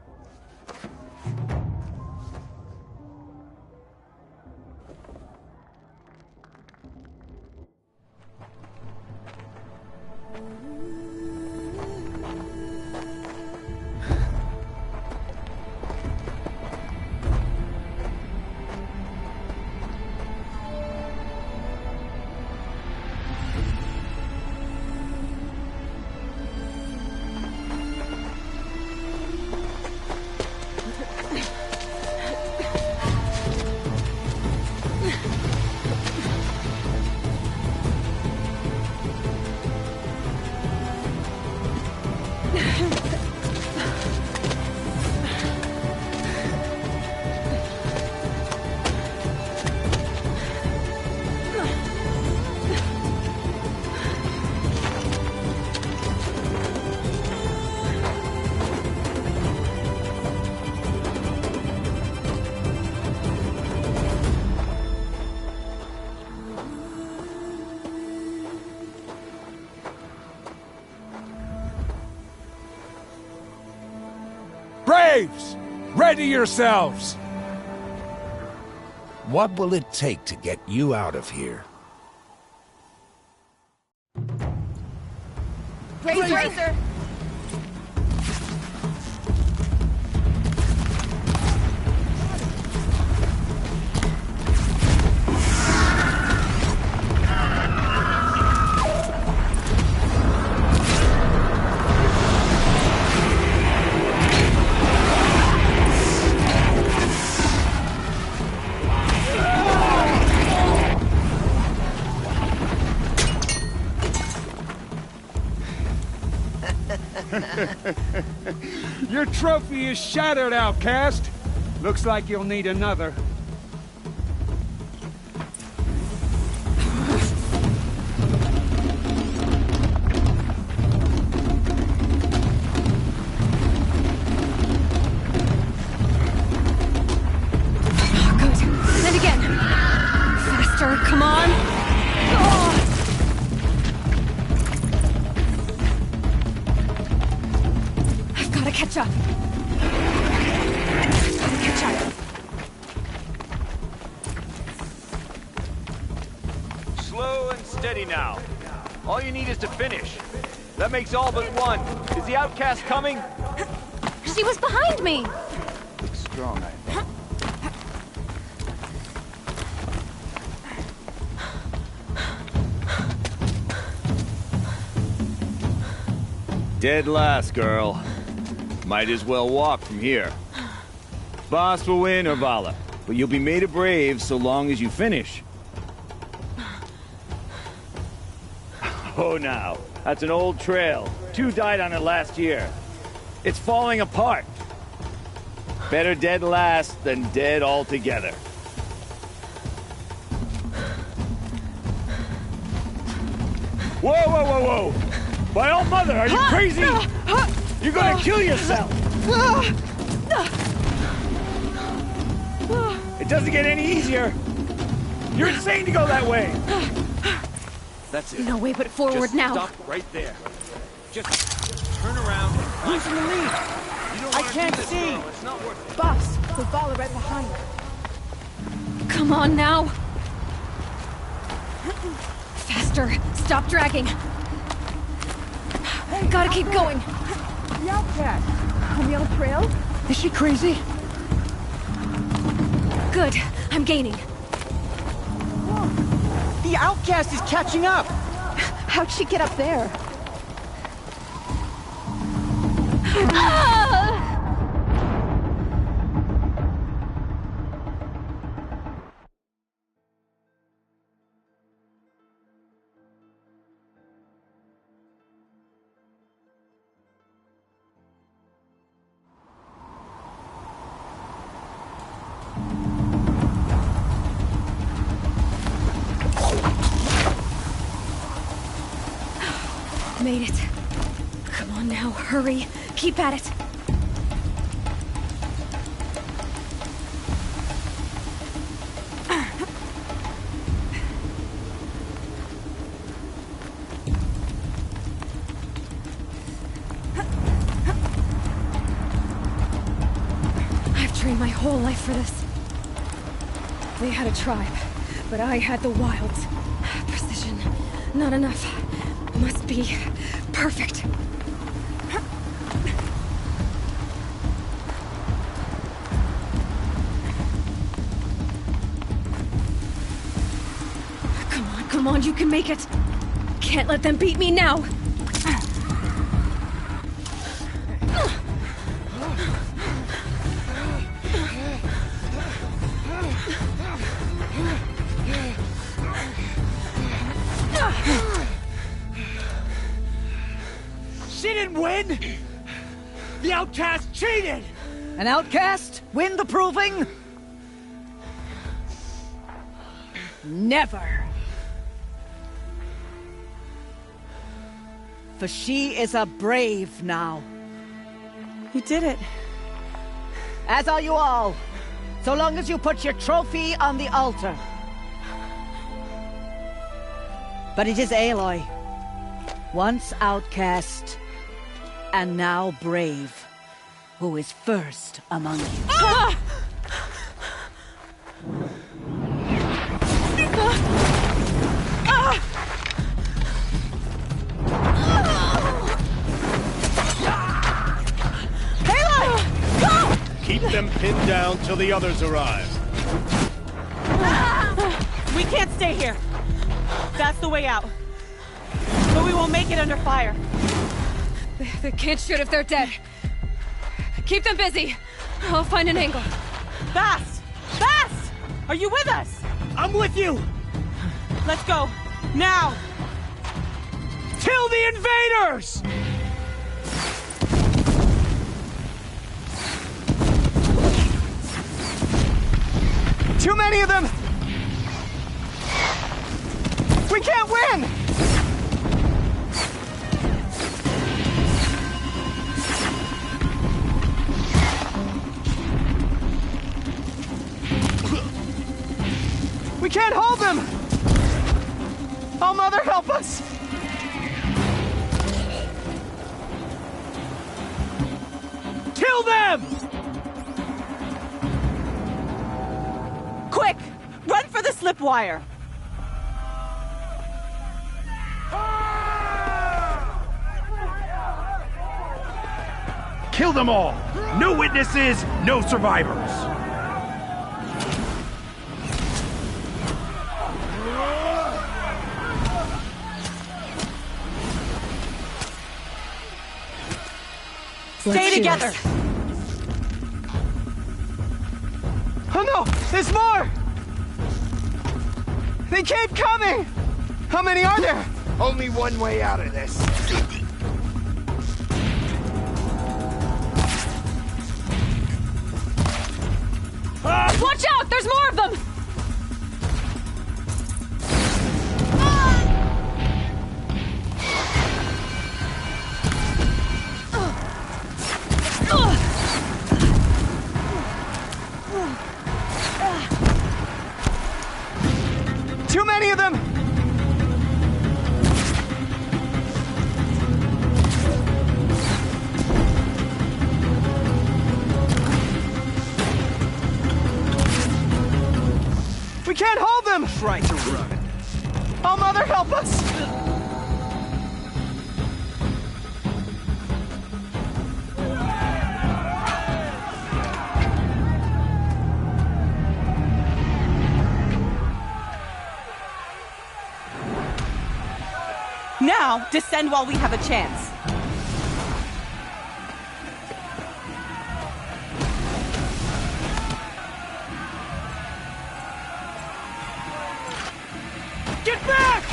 [SPEAKER 21] Braves! Ready yourselves! What will it take to get you out of here?
[SPEAKER 17] Braves Racer!
[SPEAKER 21] Your trophy is shattered, Outcast. Looks like you'll need another.
[SPEAKER 1] Good. And again. Faster, come on. Oh. I've got to catch up. Gotta catch up.
[SPEAKER 13] Slow and steady now.
[SPEAKER 3] All you need is to finish. That makes all but one. Is the outcast coming?
[SPEAKER 17] She was behind me!
[SPEAKER 3] Looks strong, I think.
[SPEAKER 22] Dead last, girl. Might as well walk from here. Boss will win or Vala, but you'll be made a brave so long as you finish. Oh, now. That's an old trail. 2 died on it last year. It's falling apart. Better dead last than dead altogether. Whoa, whoa, whoa, whoa! My old mother, are you crazy? You're gonna kill yourself! It doesn't get any easier. You're insane to go that way.
[SPEAKER 3] That's it.
[SPEAKER 17] No way but forward
[SPEAKER 3] Just
[SPEAKER 17] now.
[SPEAKER 3] Stop right there. Just turn around.
[SPEAKER 4] Losing the lead. I can't see.
[SPEAKER 3] It's not worth it.
[SPEAKER 17] Boss, with Vala right behind. Come on now. Faster. Stop dragging. Gotta keep going.
[SPEAKER 4] The outcast. On the old trail?
[SPEAKER 19] Is she crazy?
[SPEAKER 17] Good. I'm gaining.
[SPEAKER 4] The outcast is catching up!
[SPEAKER 17] How'd she get up there? Made it. Come on now, hurry. Keep at it. I've trained my whole life for this. They had a tribe, but I had the wilds. Precision. Not enough. Must be perfect. Come on, you can make it. Can't let them beat me now.
[SPEAKER 4] She didn't win! The outcast cheated!
[SPEAKER 12] An outcast? Win the proving? Never. For she is a brave now.
[SPEAKER 20] You did it.
[SPEAKER 12] As are you all. So long as you put your trophy on the altar. But it is Aloy. Once outcast, and now brave, who is first among you.
[SPEAKER 17] Ah!
[SPEAKER 12] Aloy! Go!
[SPEAKER 7] Keep them pinned down till the others arrive.
[SPEAKER 20] We can't stay here. That's the way out. But we won't make it under fire.
[SPEAKER 1] They can't shoot if they're dead. Keep them busy. I'll find an angle.
[SPEAKER 20] Fast! Fast! Are you with us?
[SPEAKER 19] I'm with you!
[SPEAKER 20] Let's go. Now!
[SPEAKER 19] Kill the invaders! Too many of them! We can't win! We can't hold them! Oh, Mother, help us! Kill them!
[SPEAKER 20] Quick! Run for the slip wire!
[SPEAKER 19] Ah!
[SPEAKER 5] Kill them all! No witnesses, no survivors!
[SPEAKER 20] Stay together!
[SPEAKER 9] Oh no! There's more! They keep coming! How many are there?
[SPEAKER 23] Only one way out of this.
[SPEAKER 17] Watch out! There's more of them!
[SPEAKER 9] Too many of them! We can't hold them!
[SPEAKER 23] Try to run.
[SPEAKER 9] Oh, Mother, help us!
[SPEAKER 20] Now, descend while we have a chance.
[SPEAKER 9] Get back!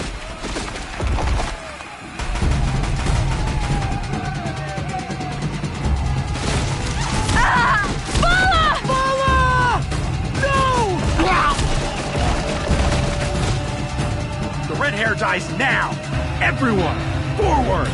[SPEAKER 5] The red hair dies now! Everyone, forward!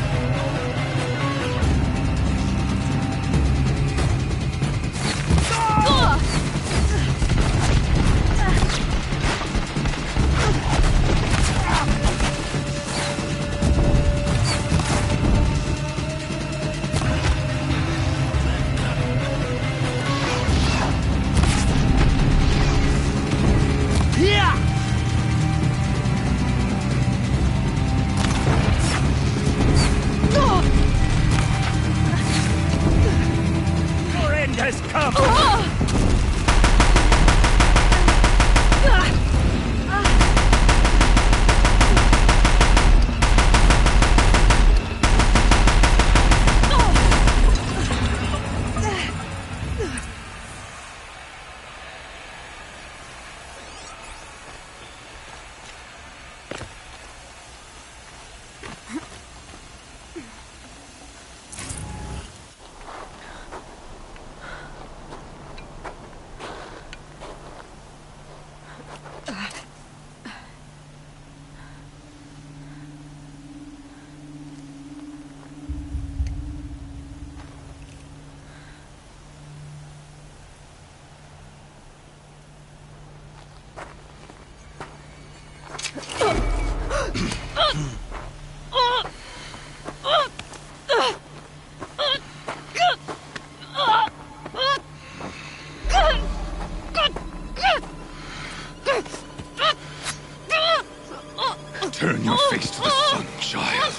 [SPEAKER 5] Your end has come!
[SPEAKER 2] Turn your face to the sun, child.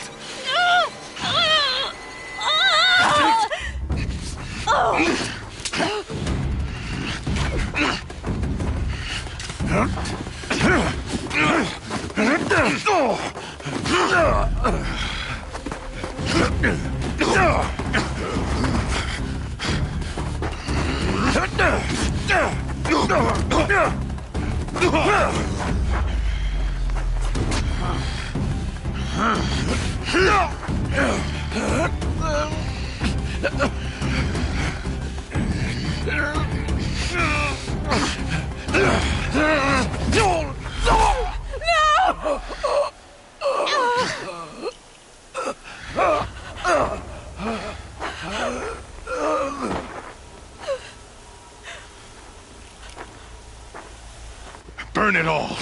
[SPEAKER 2] Burn it all,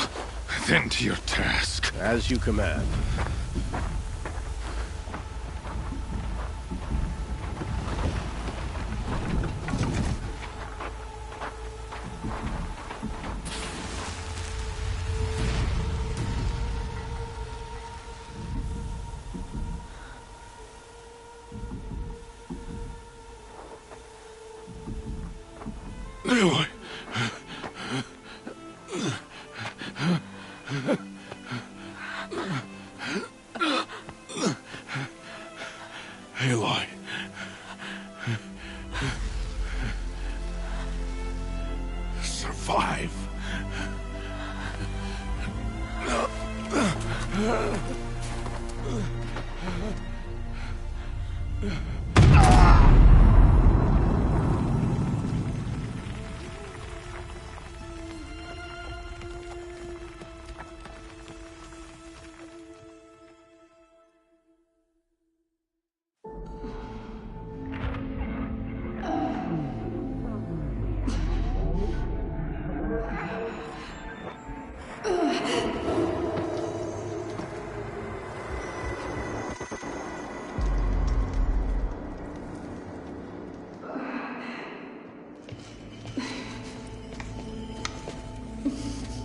[SPEAKER 2] then to your task.
[SPEAKER 23] As you command.
[SPEAKER 2] Aloy. Aloy. Survive.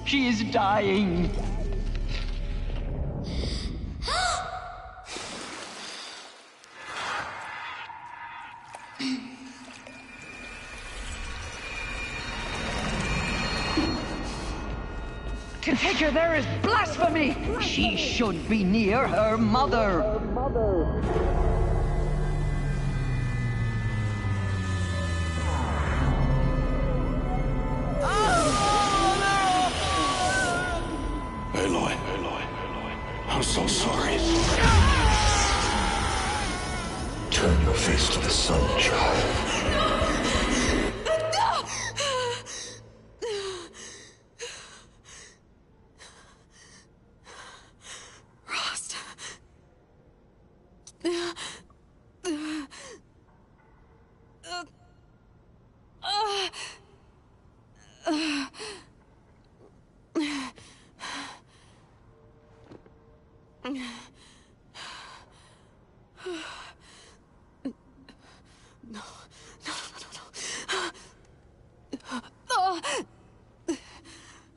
[SPEAKER 4] She is dying. To take her there is blasphemy! She should be near her mother.
[SPEAKER 2] Aloy. I'm so sorry.
[SPEAKER 10] Turn your face to the sun, child.
[SPEAKER 17] Rost.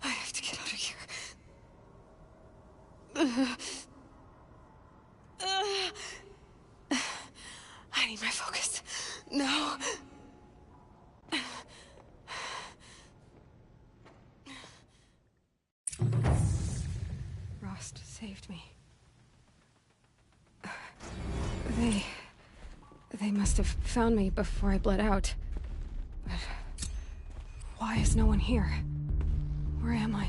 [SPEAKER 17] I have to get out of here. I need my focus. No. Rost saved me. They must have found me before I bled out. But why is no one here? Where am I?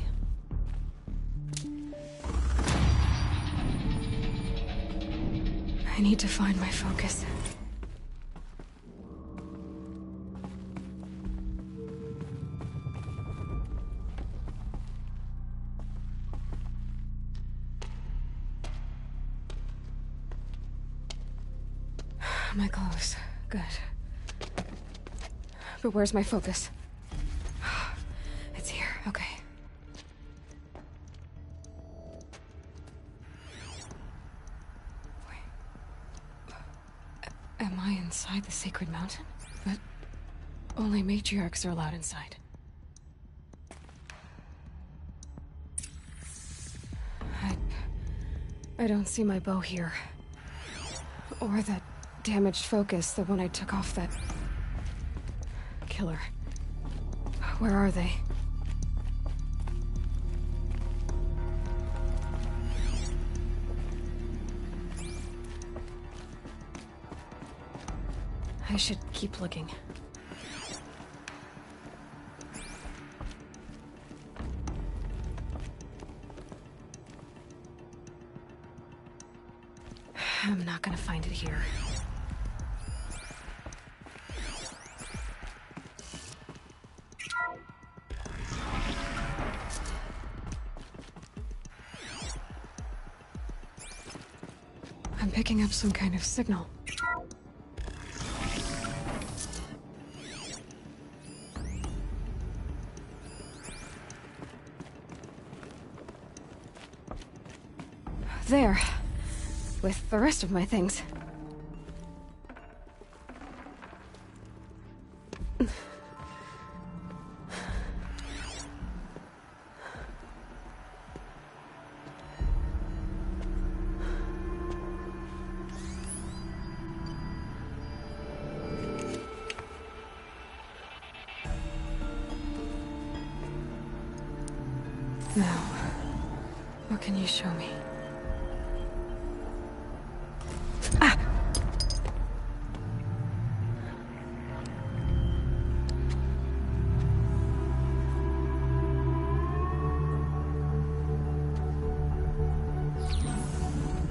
[SPEAKER 17] I need to find my focus. My clothes. Good. But where's my focus? It's here. Okay. Wait. Am I inside the sacred mountain? But only matriarchs are allowed inside. I don't see my bow here. Or that damaged focus, the one I took off that killer. Where are they? I should keep looking. I'm not gonna find it here. I'm picking up some kind of signal. There. With the rest of my things.
[SPEAKER 1] Now, what can you show me? Ah!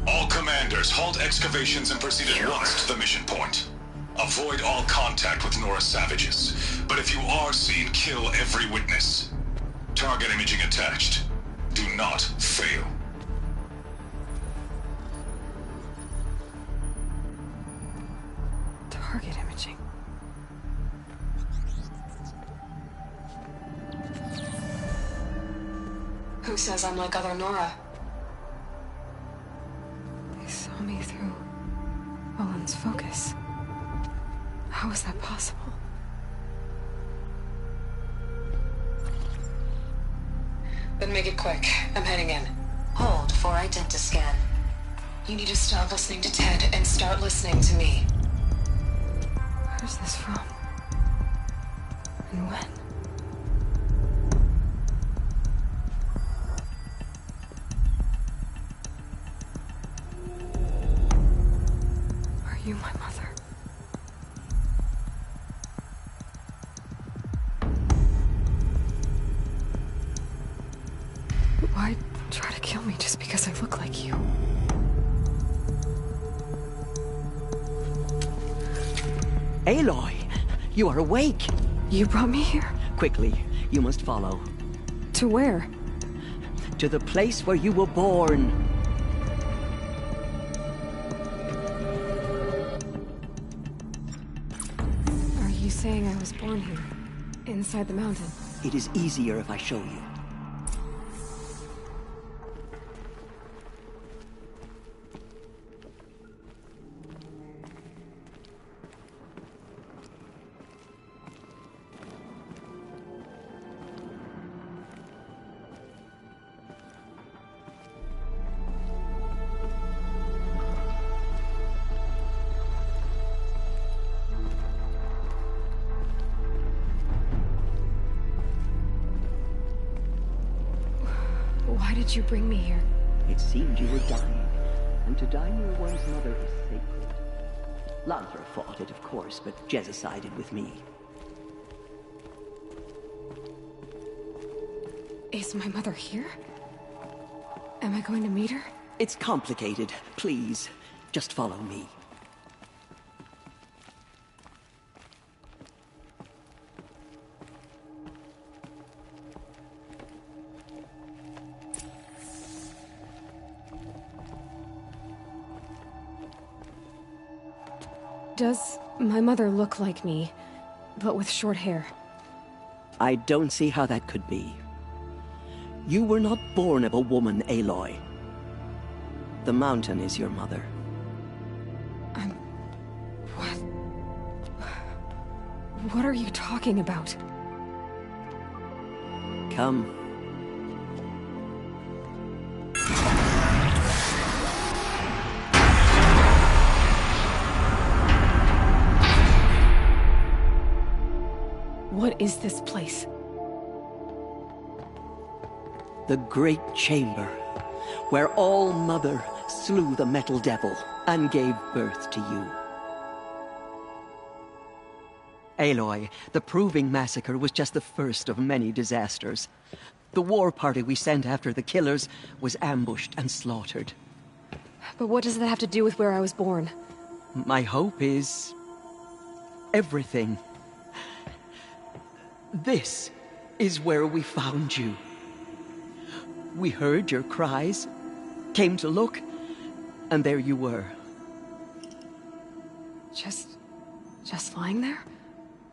[SPEAKER 11] All commanders, halt excavations and proceed at once to the mission point. Avoid all contact with Nora savages, but if you are seen, kill every witness. Target imaging attached. Do not fail.
[SPEAKER 1] Target imaging. Who says I'm like other Nora? They saw me through Owen's focus. How is that possible? Then make it quick. I'm heading in.
[SPEAKER 15] Hold for identiscan.
[SPEAKER 1] You need to stop listening to Ted and start listening to me. Where's this from? And when? Are you my mother? Why try to kill me just because I look like you?
[SPEAKER 4] Aloy, you are awake.
[SPEAKER 1] You brought me here?
[SPEAKER 4] Quickly, you must follow.
[SPEAKER 1] To where?
[SPEAKER 4] To the place where you were born.
[SPEAKER 1] Are you saying I was born here? Inside the mountain?
[SPEAKER 4] It is easier if I show you.
[SPEAKER 1] Why did you bring me here?
[SPEAKER 4] It seemed you were dying, and to die near one's mother is sacred. Lantra fought it, of course, but Jezza sided with me.
[SPEAKER 1] Is my mother here? Am I going to meet her?
[SPEAKER 4] It's complicated. Please, just follow me.
[SPEAKER 1] Does my mother look like me, but with short hair?
[SPEAKER 4] I don't see how that could be. You were not born of a woman, Aloy. The mountain is your mother.
[SPEAKER 1] What are you talking about?
[SPEAKER 4] Come.
[SPEAKER 1] What is this place?
[SPEAKER 4] The Great Chamber, where All-Mother slew the Metal Devil and gave birth to you. Aloy, the Proving Massacre was just the first of many disasters. The war party we sent after the killers was ambushed and slaughtered.
[SPEAKER 1] But what does that have to do with where I was born?
[SPEAKER 4] My hope is everything. This is where we found you. We heard your cries, came to look, and there you were.
[SPEAKER 1] Just lying there?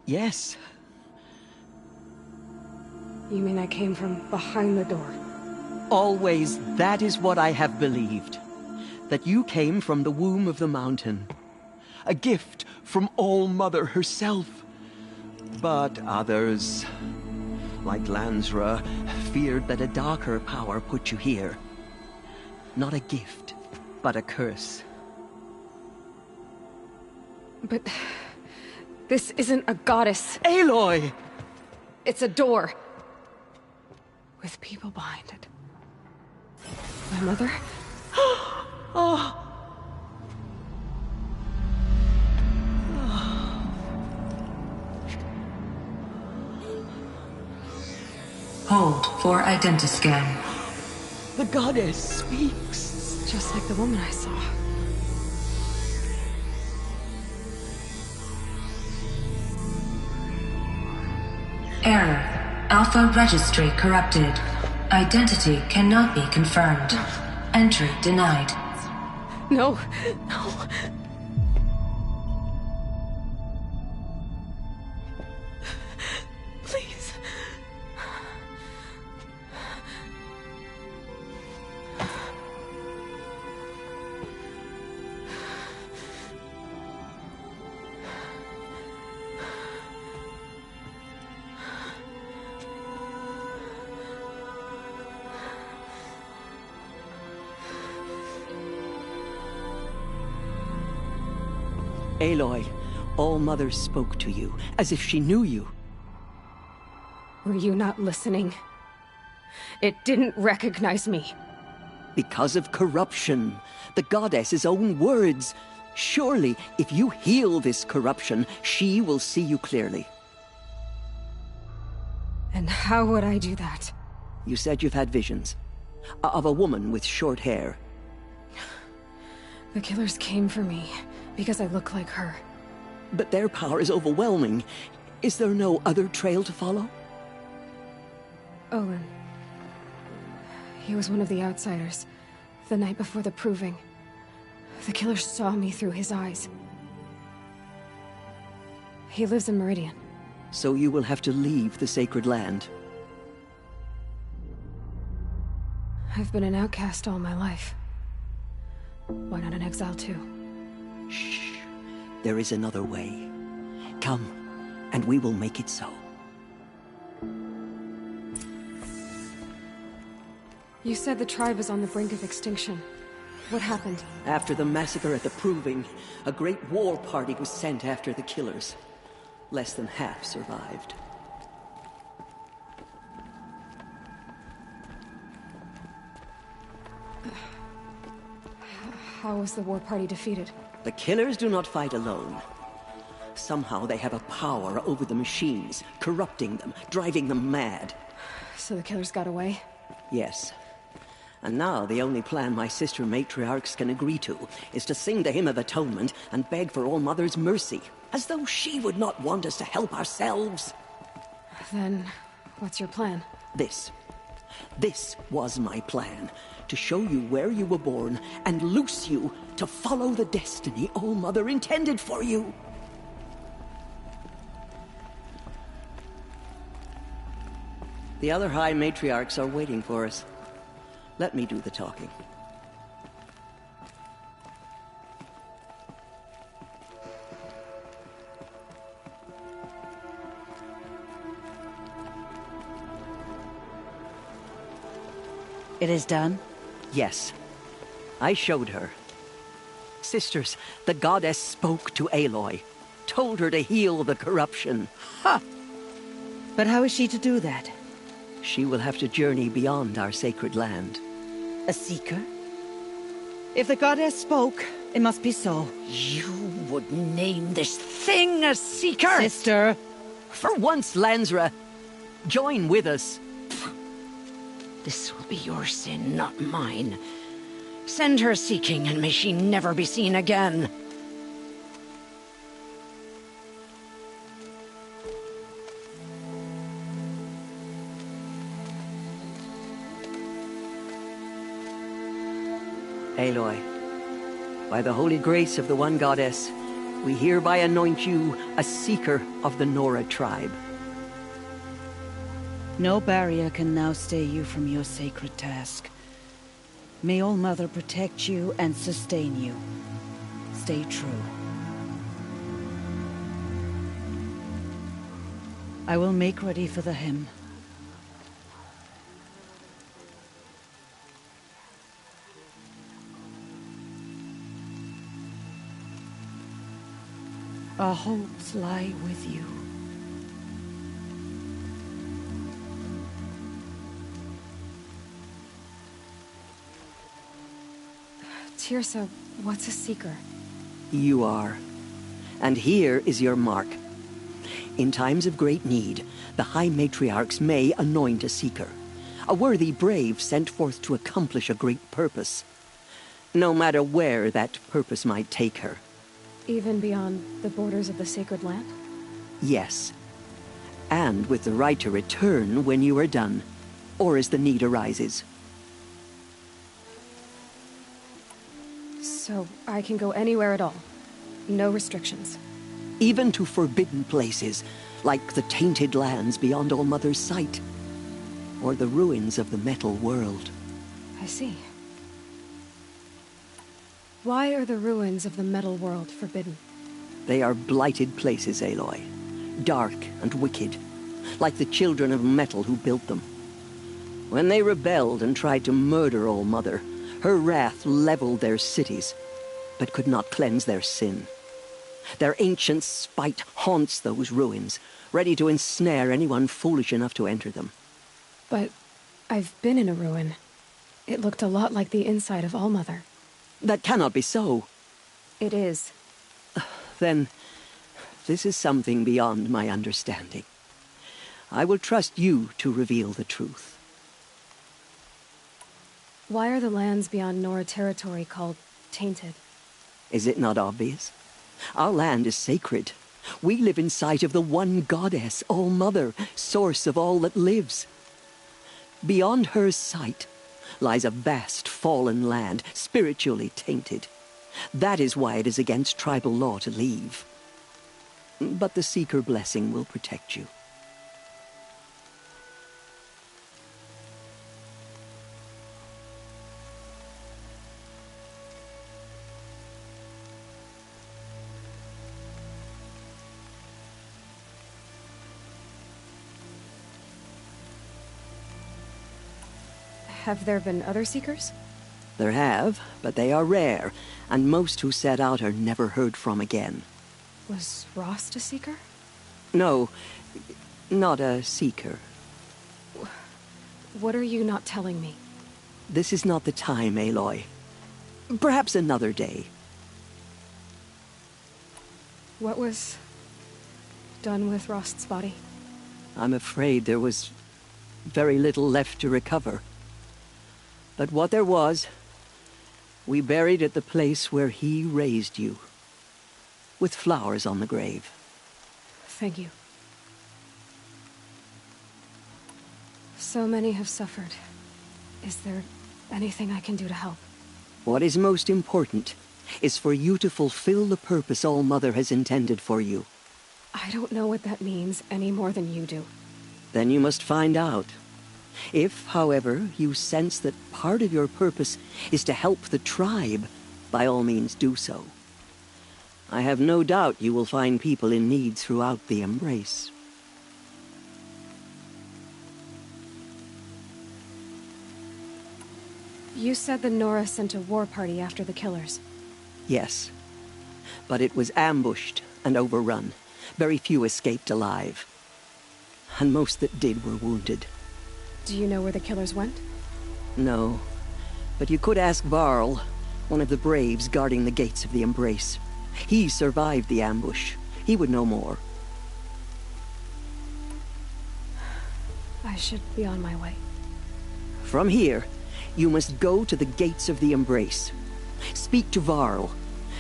[SPEAKER 4] Yes.
[SPEAKER 1] You mean I came from behind the door?
[SPEAKER 4] Always, that is what I have believed. That you came from the womb of the mountain. A gift from All-Mother herself. But others, like Lansra, feared that a darker power put you here. Not a gift, but a curse.
[SPEAKER 1] But this isn't a goddess.
[SPEAKER 4] Aloy!
[SPEAKER 1] It's a door. with people behind it. My mother?
[SPEAKER 4] Oh!
[SPEAKER 15] Hold for identiscan.
[SPEAKER 4] The goddess speaks.
[SPEAKER 1] Just like the woman I saw.
[SPEAKER 15] Error. Alpha registry corrupted. Identity cannot be confirmed. Entry denied.
[SPEAKER 1] No. No. Please.
[SPEAKER 4] Aloy, All Mother spoke to you, as if she knew you.
[SPEAKER 1] Were you not listening? It didn't recognize me.
[SPEAKER 4] Because of corruption. The goddess's own words. Surely, if you heal this corruption, she will see you clearly.
[SPEAKER 1] And how would I do that?
[SPEAKER 4] You said you've had visions. Of a woman with short hair.
[SPEAKER 1] The killers came for me, because I look like her.
[SPEAKER 4] But their power is overwhelming. Is there no other trail to follow?
[SPEAKER 1] Olin. He was one of the outsiders. The night before the proving. The killers saw me through his eyes. He lives in Meridian.
[SPEAKER 4] So you will have to leave the sacred land.
[SPEAKER 1] I've been an outcast all my life. Why not an exile too?
[SPEAKER 4] Shh. There is another way. Come, and we will make it so.
[SPEAKER 1] You said the tribe is on the brink of extinction. What happened?
[SPEAKER 4] After the massacre at the Proving, a great war party was sent after the killers. Less than half survived.
[SPEAKER 1] How was the war party defeated?
[SPEAKER 4] The killers do not fight alone. Somehow they have a power over the machines, corrupting them, driving them mad.
[SPEAKER 1] So the killers got away?
[SPEAKER 4] Yes. And now the only plan my sister matriarchs can agree to is to sing the Hymn of Atonement and beg for All Mother's mercy, as though she would not want us to help ourselves.
[SPEAKER 1] Then, what's your plan?
[SPEAKER 4] This was my plan. To show you where you were born and loose you to follow the destiny All Mother intended for you. The other High Matriarchs are waiting for us. Let me do the talking.
[SPEAKER 12] It is done?
[SPEAKER 4] Yes. I showed her. Sisters, the goddess spoke to Aloy. Told her to heal the corruption.
[SPEAKER 12] Ha! But how is she to do that?
[SPEAKER 4] She will have to journey beyond our sacred land.
[SPEAKER 12] A seeker? If the goddess spoke, it must be so.
[SPEAKER 6] You would name this thing a seeker?
[SPEAKER 12] Sister!
[SPEAKER 4] For once, Lansra, join with us.
[SPEAKER 6] This will be your sin, not mine. Send her seeking, and may she never be seen again.
[SPEAKER 4] Aloy, by the holy grace of the One Goddess, we hereby anoint you a seeker of the Nora tribe.
[SPEAKER 12] No barrier can now stay you from your sacred task. May All Mother protect you and sustain you. Stay true. I will make ready for the hymn. Our hopes lie with you.
[SPEAKER 1] Tirsa, what's a seeker?
[SPEAKER 4] You are. And here is your mark. In times of great need, the High Matriarchs may anoint a seeker. A worthy brave sent forth to accomplish a great purpose. No matter where that purpose might take her.
[SPEAKER 1] Even beyond the borders of the sacred land?
[SPEAKER 4] Yes. And with the right to return when you are done, or as the need arises.
[SPEAKER 1] So I can go anywhere at all? No restrictions?
[SPEAKER 4] Even to forbidden places, like the tainted lands beyond All-Mother's sight. Or the ruins of the metal world.
[SPEAKER 1] I see. Why are the ruins of the metal world forbidden?
[SPEAKER 4] They are blighted places, Aloy. Dark and wicked, like the children of metal who built them. When they rebelled and tried to murder All-Mother, her wrath leveled their cities, but could not cleanse their sin. Their ancient spite haunts those ruins, ready to ensnare anyone foolish enough to enter them.
[SPEAKER 1] But I've been in a ruin. It looked a lot like the inside of All-Mother.
[SPEAKER 4] That cannot be so.
[SPEAKER 1] It is.
[SPEAKER 4] Then, this is something beyond my understanding. I will trust you to reveal the truth.
[SPEAKER 1] Why are the lands beyond Nora territory called tainted?
[SPEAKER 4] Is it not obvious? Our land is sacred. We live in sight of the one goddess, All-Mother, source of all that lives. Beyond her sight lies a vast fallen land, spiritually tainted. That is why it is against tribal law to leave. But the Seeker blessing will protect you.
[SPEAKER 1] Have there been other Seekers?
[SPEAKER 4] There have, but they are rare, and most who set out are never heard from again.
[SPEAKER 1] Was Rost a Seeker?
[SPEAKER 4] No, not a Seeker.
[SPEAKER 1] What are you not telling me?
[SPEAKER 4] This is not the time, Aloy. Perhaps another day.
[SPEAKER 1] What was done with Rost's body?
[SPEAKER 4] I'm afraid there was very little left to recover. But what there was, we buried at the place where he raised you, with flowers on the grave.
[SPEAKER 1] Thank you. So many have suffered. Is there anything I can do to help?
[SPEAKER 4] What is most important is for you to fulfill the purpose All-Mother has intended for you.
[SPEAKER 1] I don't know what that means any more than you do.
[SPEAKER 4] Then you must find out. If, however, you sense that part of your purpose is to help the tribe, by all means do so. I have no doubt you will find people in need throughout the Embrace.
[SPEAKER 1] You said the Nora sent a war party after the killers.
[SPEAKER 4] Yes, but it was ambushed and overrun. Very few escaped alive. And most that did were wounded.
[SPEAKER 1] Do you know where the killers went?
[SPEAKER 4] No, but you could ask Varl, one of the braves guarding the gates of the Embrace. He survived the ambush. He would know more.
[SPEAKER 1] I should be on my way.
[SPEAKER 4] From here, you must go to the gates of the Embrace. Speak to Varl,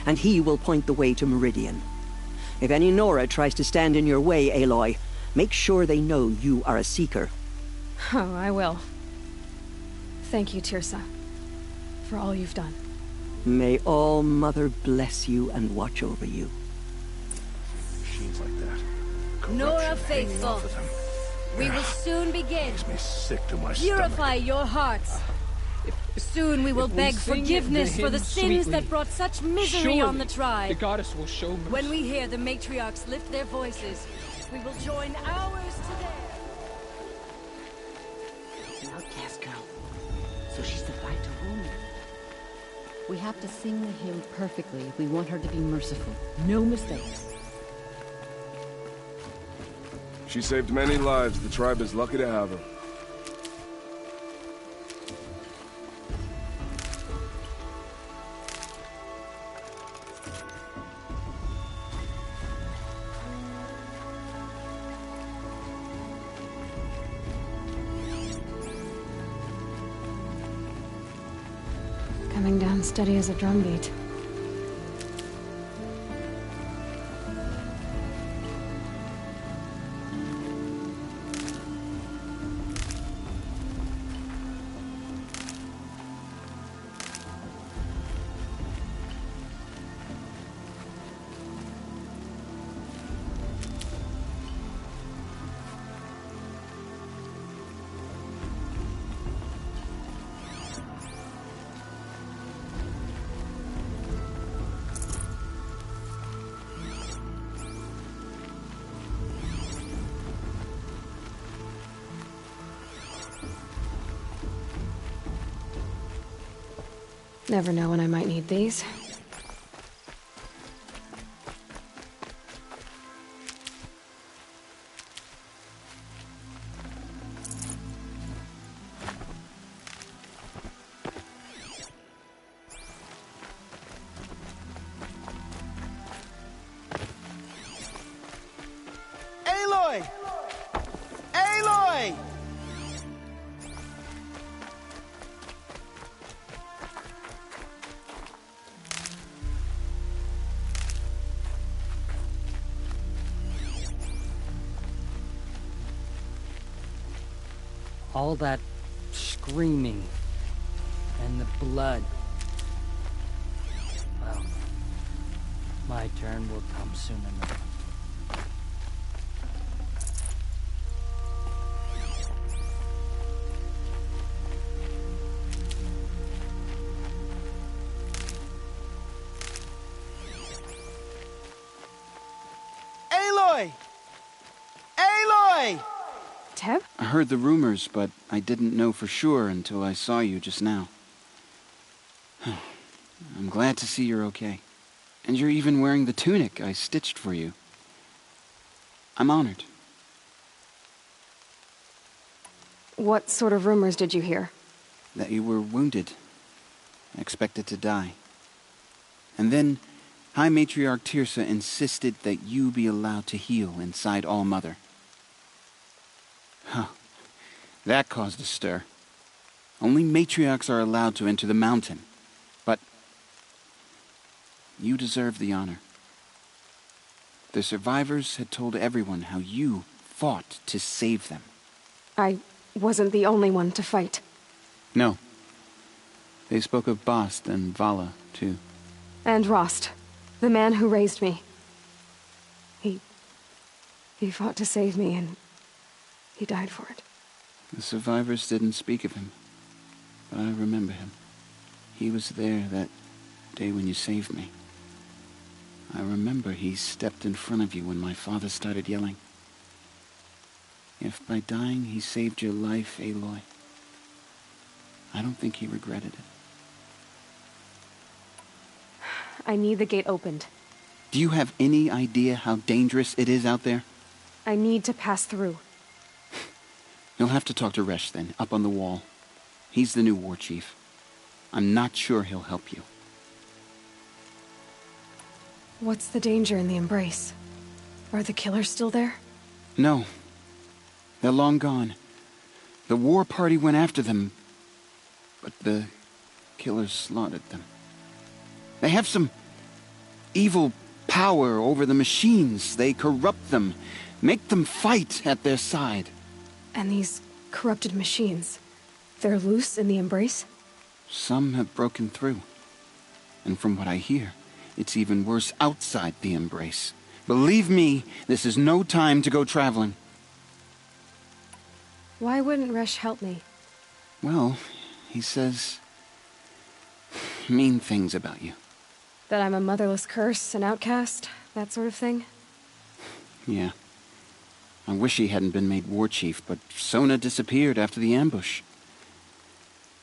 [SPEAKER 4] and he will point the way to Meridian. If any Nora tries to stand in your way, Aloy, make sure they know you are a Seeker.
[SPEAKER 1] Oh, I will. Thank you, Tirsa, for all you've done.
[SPEAKER 4] May All-Mother bless you and watch over you.
[SPEAKER 23] Machines like that.
[SPEAKER 14] Nora Faithful, we will soon begin.
[SPEAKER 23] Makes me sick to my
[SPEAKER 14] Purify your hearts. Soon we will beg forgiveness for the sins that brought such misery on the tribe.
[SPEAKER 16] The goddess will show mercy.
[SPEAKER 14] When we hear the matriarchs lift their voices, we will join ours to theirs.
[SPEAKER 6] An outcast girl. So she's the bride to whom? We have to sing the hymn perfectly if we want her to be merciful. No mistakes.
[SPEAKER 18] She saved many lives. The tribe is lucky to have her.
[SPEAKER 1] Unsteady as a drumbeat. Never know when I might need these.
[SPEAKER 9] Aloy! Aloy!
[SPEAKER 8] All that screaming and the blood. Well, my turn will come soon enough.
[SPEAKER 9] Aloy! Aloy!
[SPEAKER 1] Teb?
[SPEAKER 16] I heard the rumors, but I didn't know for sure until I saw you just now. I'm glad to see you're okay. And you're even wearing the tunic I stitched for you. I'm honored.
[SPEAKER 1] What sort of rumors did you hear?
[SPEAKER 16] That you were wounded. Expected to die. And then High Matriarch Tirsa insisted that you be allowed to heal inside All-Mother. Huh. That caused a stir. Only matriarchs are allowed to enter the mountain. But you deserve the honor. The survivors had told everyone how you fought to save them.
[SPEAKER 1] I wasn't the only one to fight.
[SPEAKER 16] No. They spoke of Bast and Vala, too.
[SPEAKER 1] And Rost, the man who raised me. He fought to save me, and he died for it.
[SPEAKER 16] The survivors didn't speak of him, but I remember him. He was there that day when you saved me. I remember he stepped in front of you when my father started yelling. If by dying he saved your life, Aloy, I don't think he regretted it.
[SPEAKER 1] I need the gate opened.
[SPEAKER 16] Do you have any idea how dangerous it is out there?
[SPEAKER 1] I need to pass through.
[SPEAKER 16] You'll have to talk to Resh then, up on the wall. He's the new war chief. I'm not sure he'll help you.
[SPEAKER 1] What's the danger in the Embrace? Are the killers still there?
[SPEAKER 16] No. They're long gone. The war party went after them, but the killers slaughtered them. They have some evil power over the machines. They corrupt them, make them fight at their side.
[SPEAKER 1] And these corrupted machines, they're loose in the Embrace?
[SPEAKER 16] Some have broken through. And from what I hear, it's even worse outside the Embrace. Believe me, this is no time to go traveling.
[SPEAKER 1] Why wouldn't Resh help me?
[SPEAKER 16] Well, he says mean things about you.
[SPEAKER 1] That I'm a motherless curse, an outcast, that sort of thing?
[SPEAKER 16] Yeah. I wish he hadn't been made war chief, but Sona disappeared after the ambush.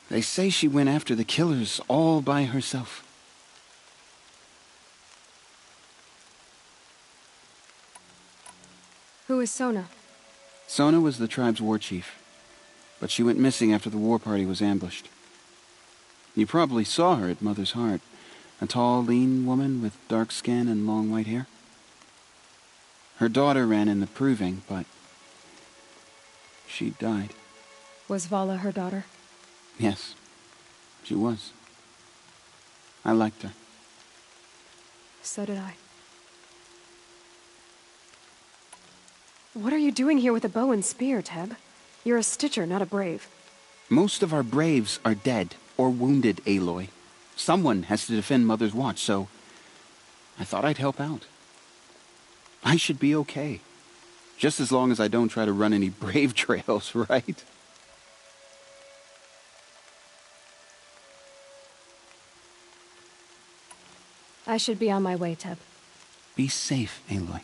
[SPEAKER 16] They say she went after the killers all by herself.
[SPEAKER 1] Who is Sona?
[SPEAKER 16] Sona was the tribe's war chief, but she went missing after the war party was ambushed. You probably saw her at Mother's Heart. A tall, lean woman with dark skin and long white hair. Her daughter ran in the proving, but she died.
[SPEAKER 1] Was Vala her daughter?
[SPEAKER 16] Yes, she was. I liked her.
[SPEAKER 1] So did I. What are you doing here with a bow and spear, Teb? You're a Stitcher, not a Brave.
[SPEAKER 16] Most of our Braves are dead or wounded, Aloy. Someone has to defend Mother's Watch, so I thought I'd help out. I should be okay. Just as long as I don't try to run any Brave trails, right?
[SPEAKER 1] I should be on my way, Teb.
[SPEAKER 16] Be safe, Aloy.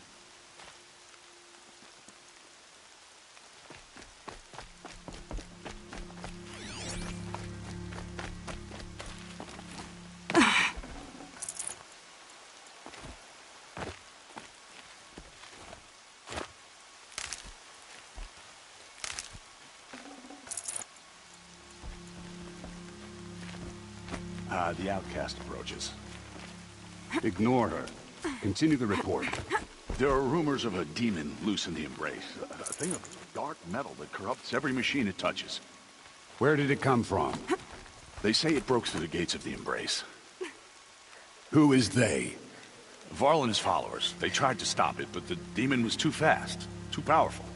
[SPEAKER 23] The outcast approaches. Ignore her. Continue the report.
[SPEAKER 2] There are rumors of a demon loose in the Embrace. A thing of dark metal that corrupts every machine it touches.
[SPEAKER 23] Where did it come from?
[SPEAKER 2] They say it broke through the gates of the Embrace.
[SPEAKER 23] Who is they?
[SPEAKER 2] Varl and his followers. They tried to stop it, but the demon was too fast, too powerful.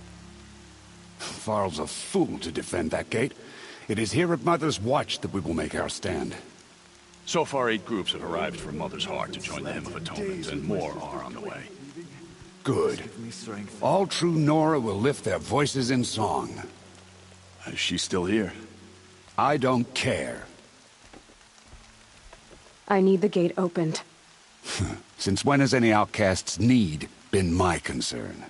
[SPEAKER 23] Varl's a fool to defend that gate. It is here at Mother's Watch that we will make our stand.
[SPEAKER 2] So far, 8 groups have arrived from Mother's Heart to join the Hymn of Atonement, and more are on the way.
[SPEAKER 23] Good. All true Nora will lift their voices in song.
[SPEAKER 2] Is she still here?
[SPEAKER 23] I don't care.
[SPEAKER 1] I need the gate opened.
[SPEAKER 23] Since when has any outcast's need been my concern?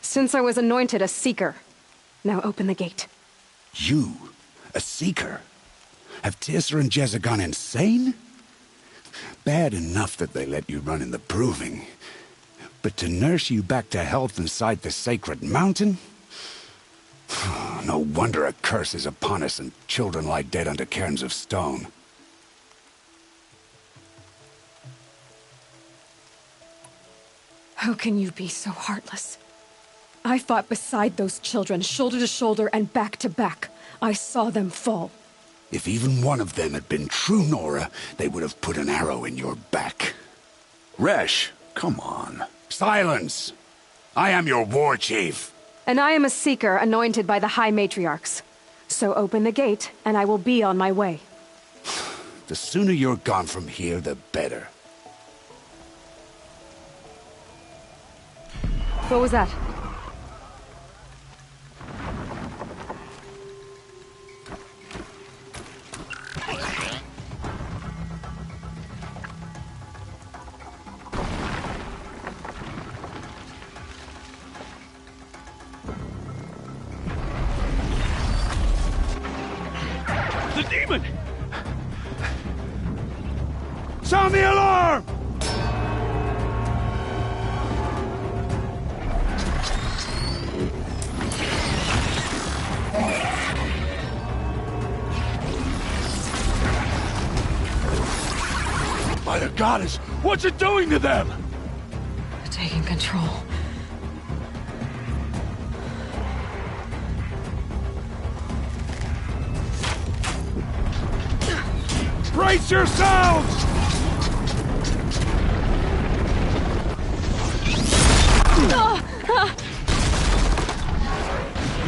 [SPEAKER 1] Since I was anointed a Seeker. Now open the gate.
[SPEAKER 23] You? A Seeker? Have Teersa and Jezza gone insane? Bad enough that they let you run in the Proving. But to nurse you back to health inside the sacred mountain? No wonder a curse is upon us and children lie dead under cairns of stone.
[SPEAKER 1] How can you be so heartless? I fought beside those children, shoulder to shoulder and back to back. I saw them fall.
[SPEAKER 23] If even one of them had been true Nora, they would have put an arrow in your back.
[SPEAKER 2] Resh, come on.
[SPEAKER 23] Silence! I am your war chief.
[SPEAKER 1] And I am a Seeker anointed by the High Matriarchs. So open the gate, and I will be on my way.
[SPEAKER 23] The sooner you're gone from here, the better.
[SPEAKER 1] What was that?
[SPEAKER 2] The demon!
[SPEAKER 23] Sound the alarm!
[SPEAKER 2] By the goddess, what's it doing to them?
[SPEAKER 1] Taking control.
[SPEAKER 23] Brace yourselves!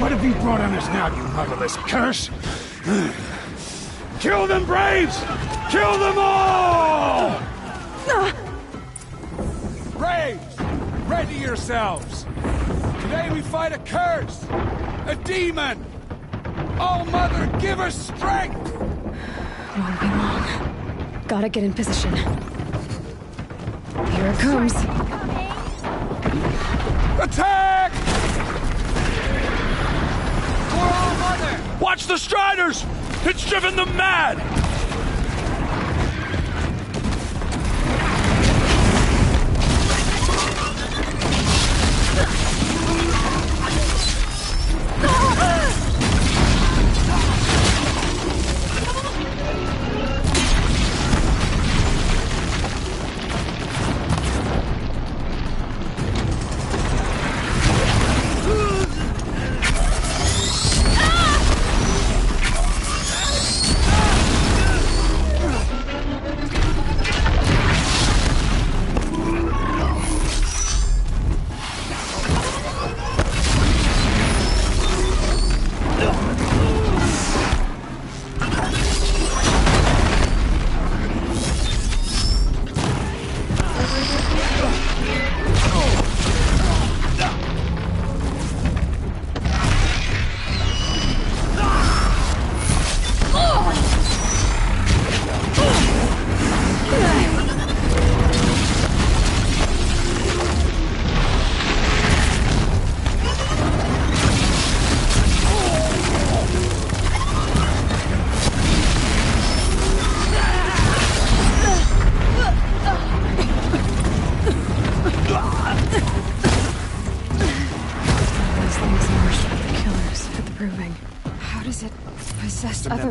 [SPEAKER 23] What have you brought on us now, you motherless curse? Kill them, Braves! Kill them all! Braves, ready yourselves! Today we fight a curse! A demon! Oh, Mother, give us strength!
[SPEAKER 1] Won't be long. Gotta get in position. Here it comes.
[SPEAKER 23] Attack!
[SPEAKER 3] For our mother!
[SPEAKER 2] Watch the Striders! It's driven them mad!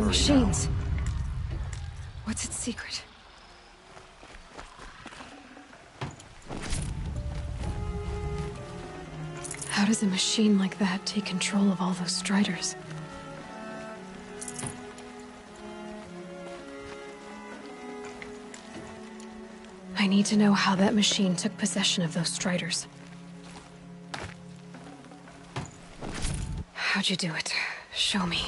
[SPEAKER 1] machines. What's its secret? How does a machine like that take control of all those Striders? I need to know how that machine took possession of those Striders. How'd you do it? Show me.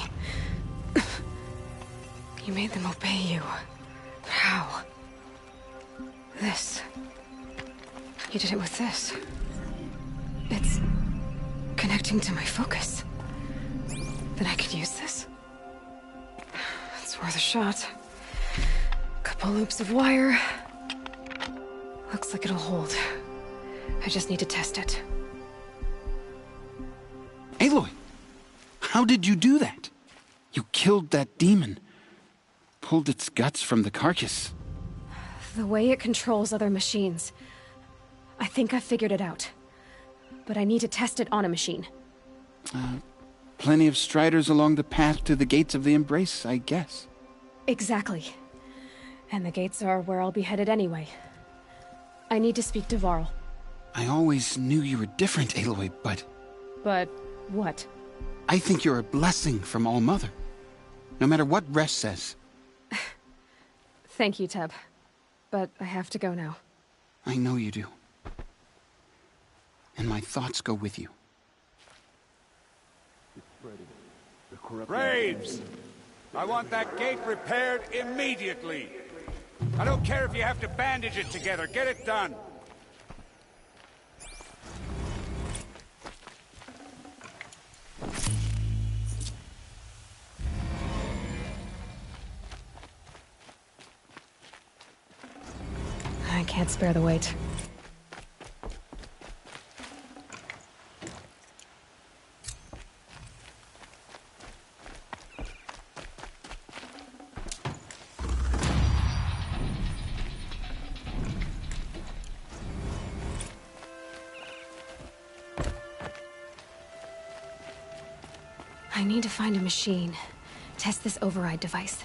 [SPEAKER 1] You made them obey you. How? This. You did it with this. It's connecting to my focus. Then I could use this. It's worth a shot. Couple loops of wire. Looks like it'll hold. I just need to test it.
[SPEAKER 16] Aloy! How did you do that? You killed that demon. Pulled its guts from the carcass.
[SPEAKER 1] The way it controls other machines. I think I figured it out. But I need to test it on a machine.
[SPEAKER 16] Plenty of Striders along the path to the gates of the Embrace, I guess.
[SPEAKER 1] Exactly. And the gates are where I'll be headed anyway. I need to speak to Varl.
[SPEAKER 16] I always knew you were different, Aloy, but...
[SPEAKER 1] But what?
[SPEAKER 16] I think you're a blessing from All-Mother. No matter what Resh says.
[SPEAKER 1] Thank you, Teb. But I have to go now.
[SPEAKER 16] I know you do. And my thoughts go with you.
[SPEAKER 5] Braves! I want that gate repaired immediately. I don't care if you have to bandage it together. Get it done.
[SPEAKER 1] I can't spare the weight. I need to find a machine. Test this override device.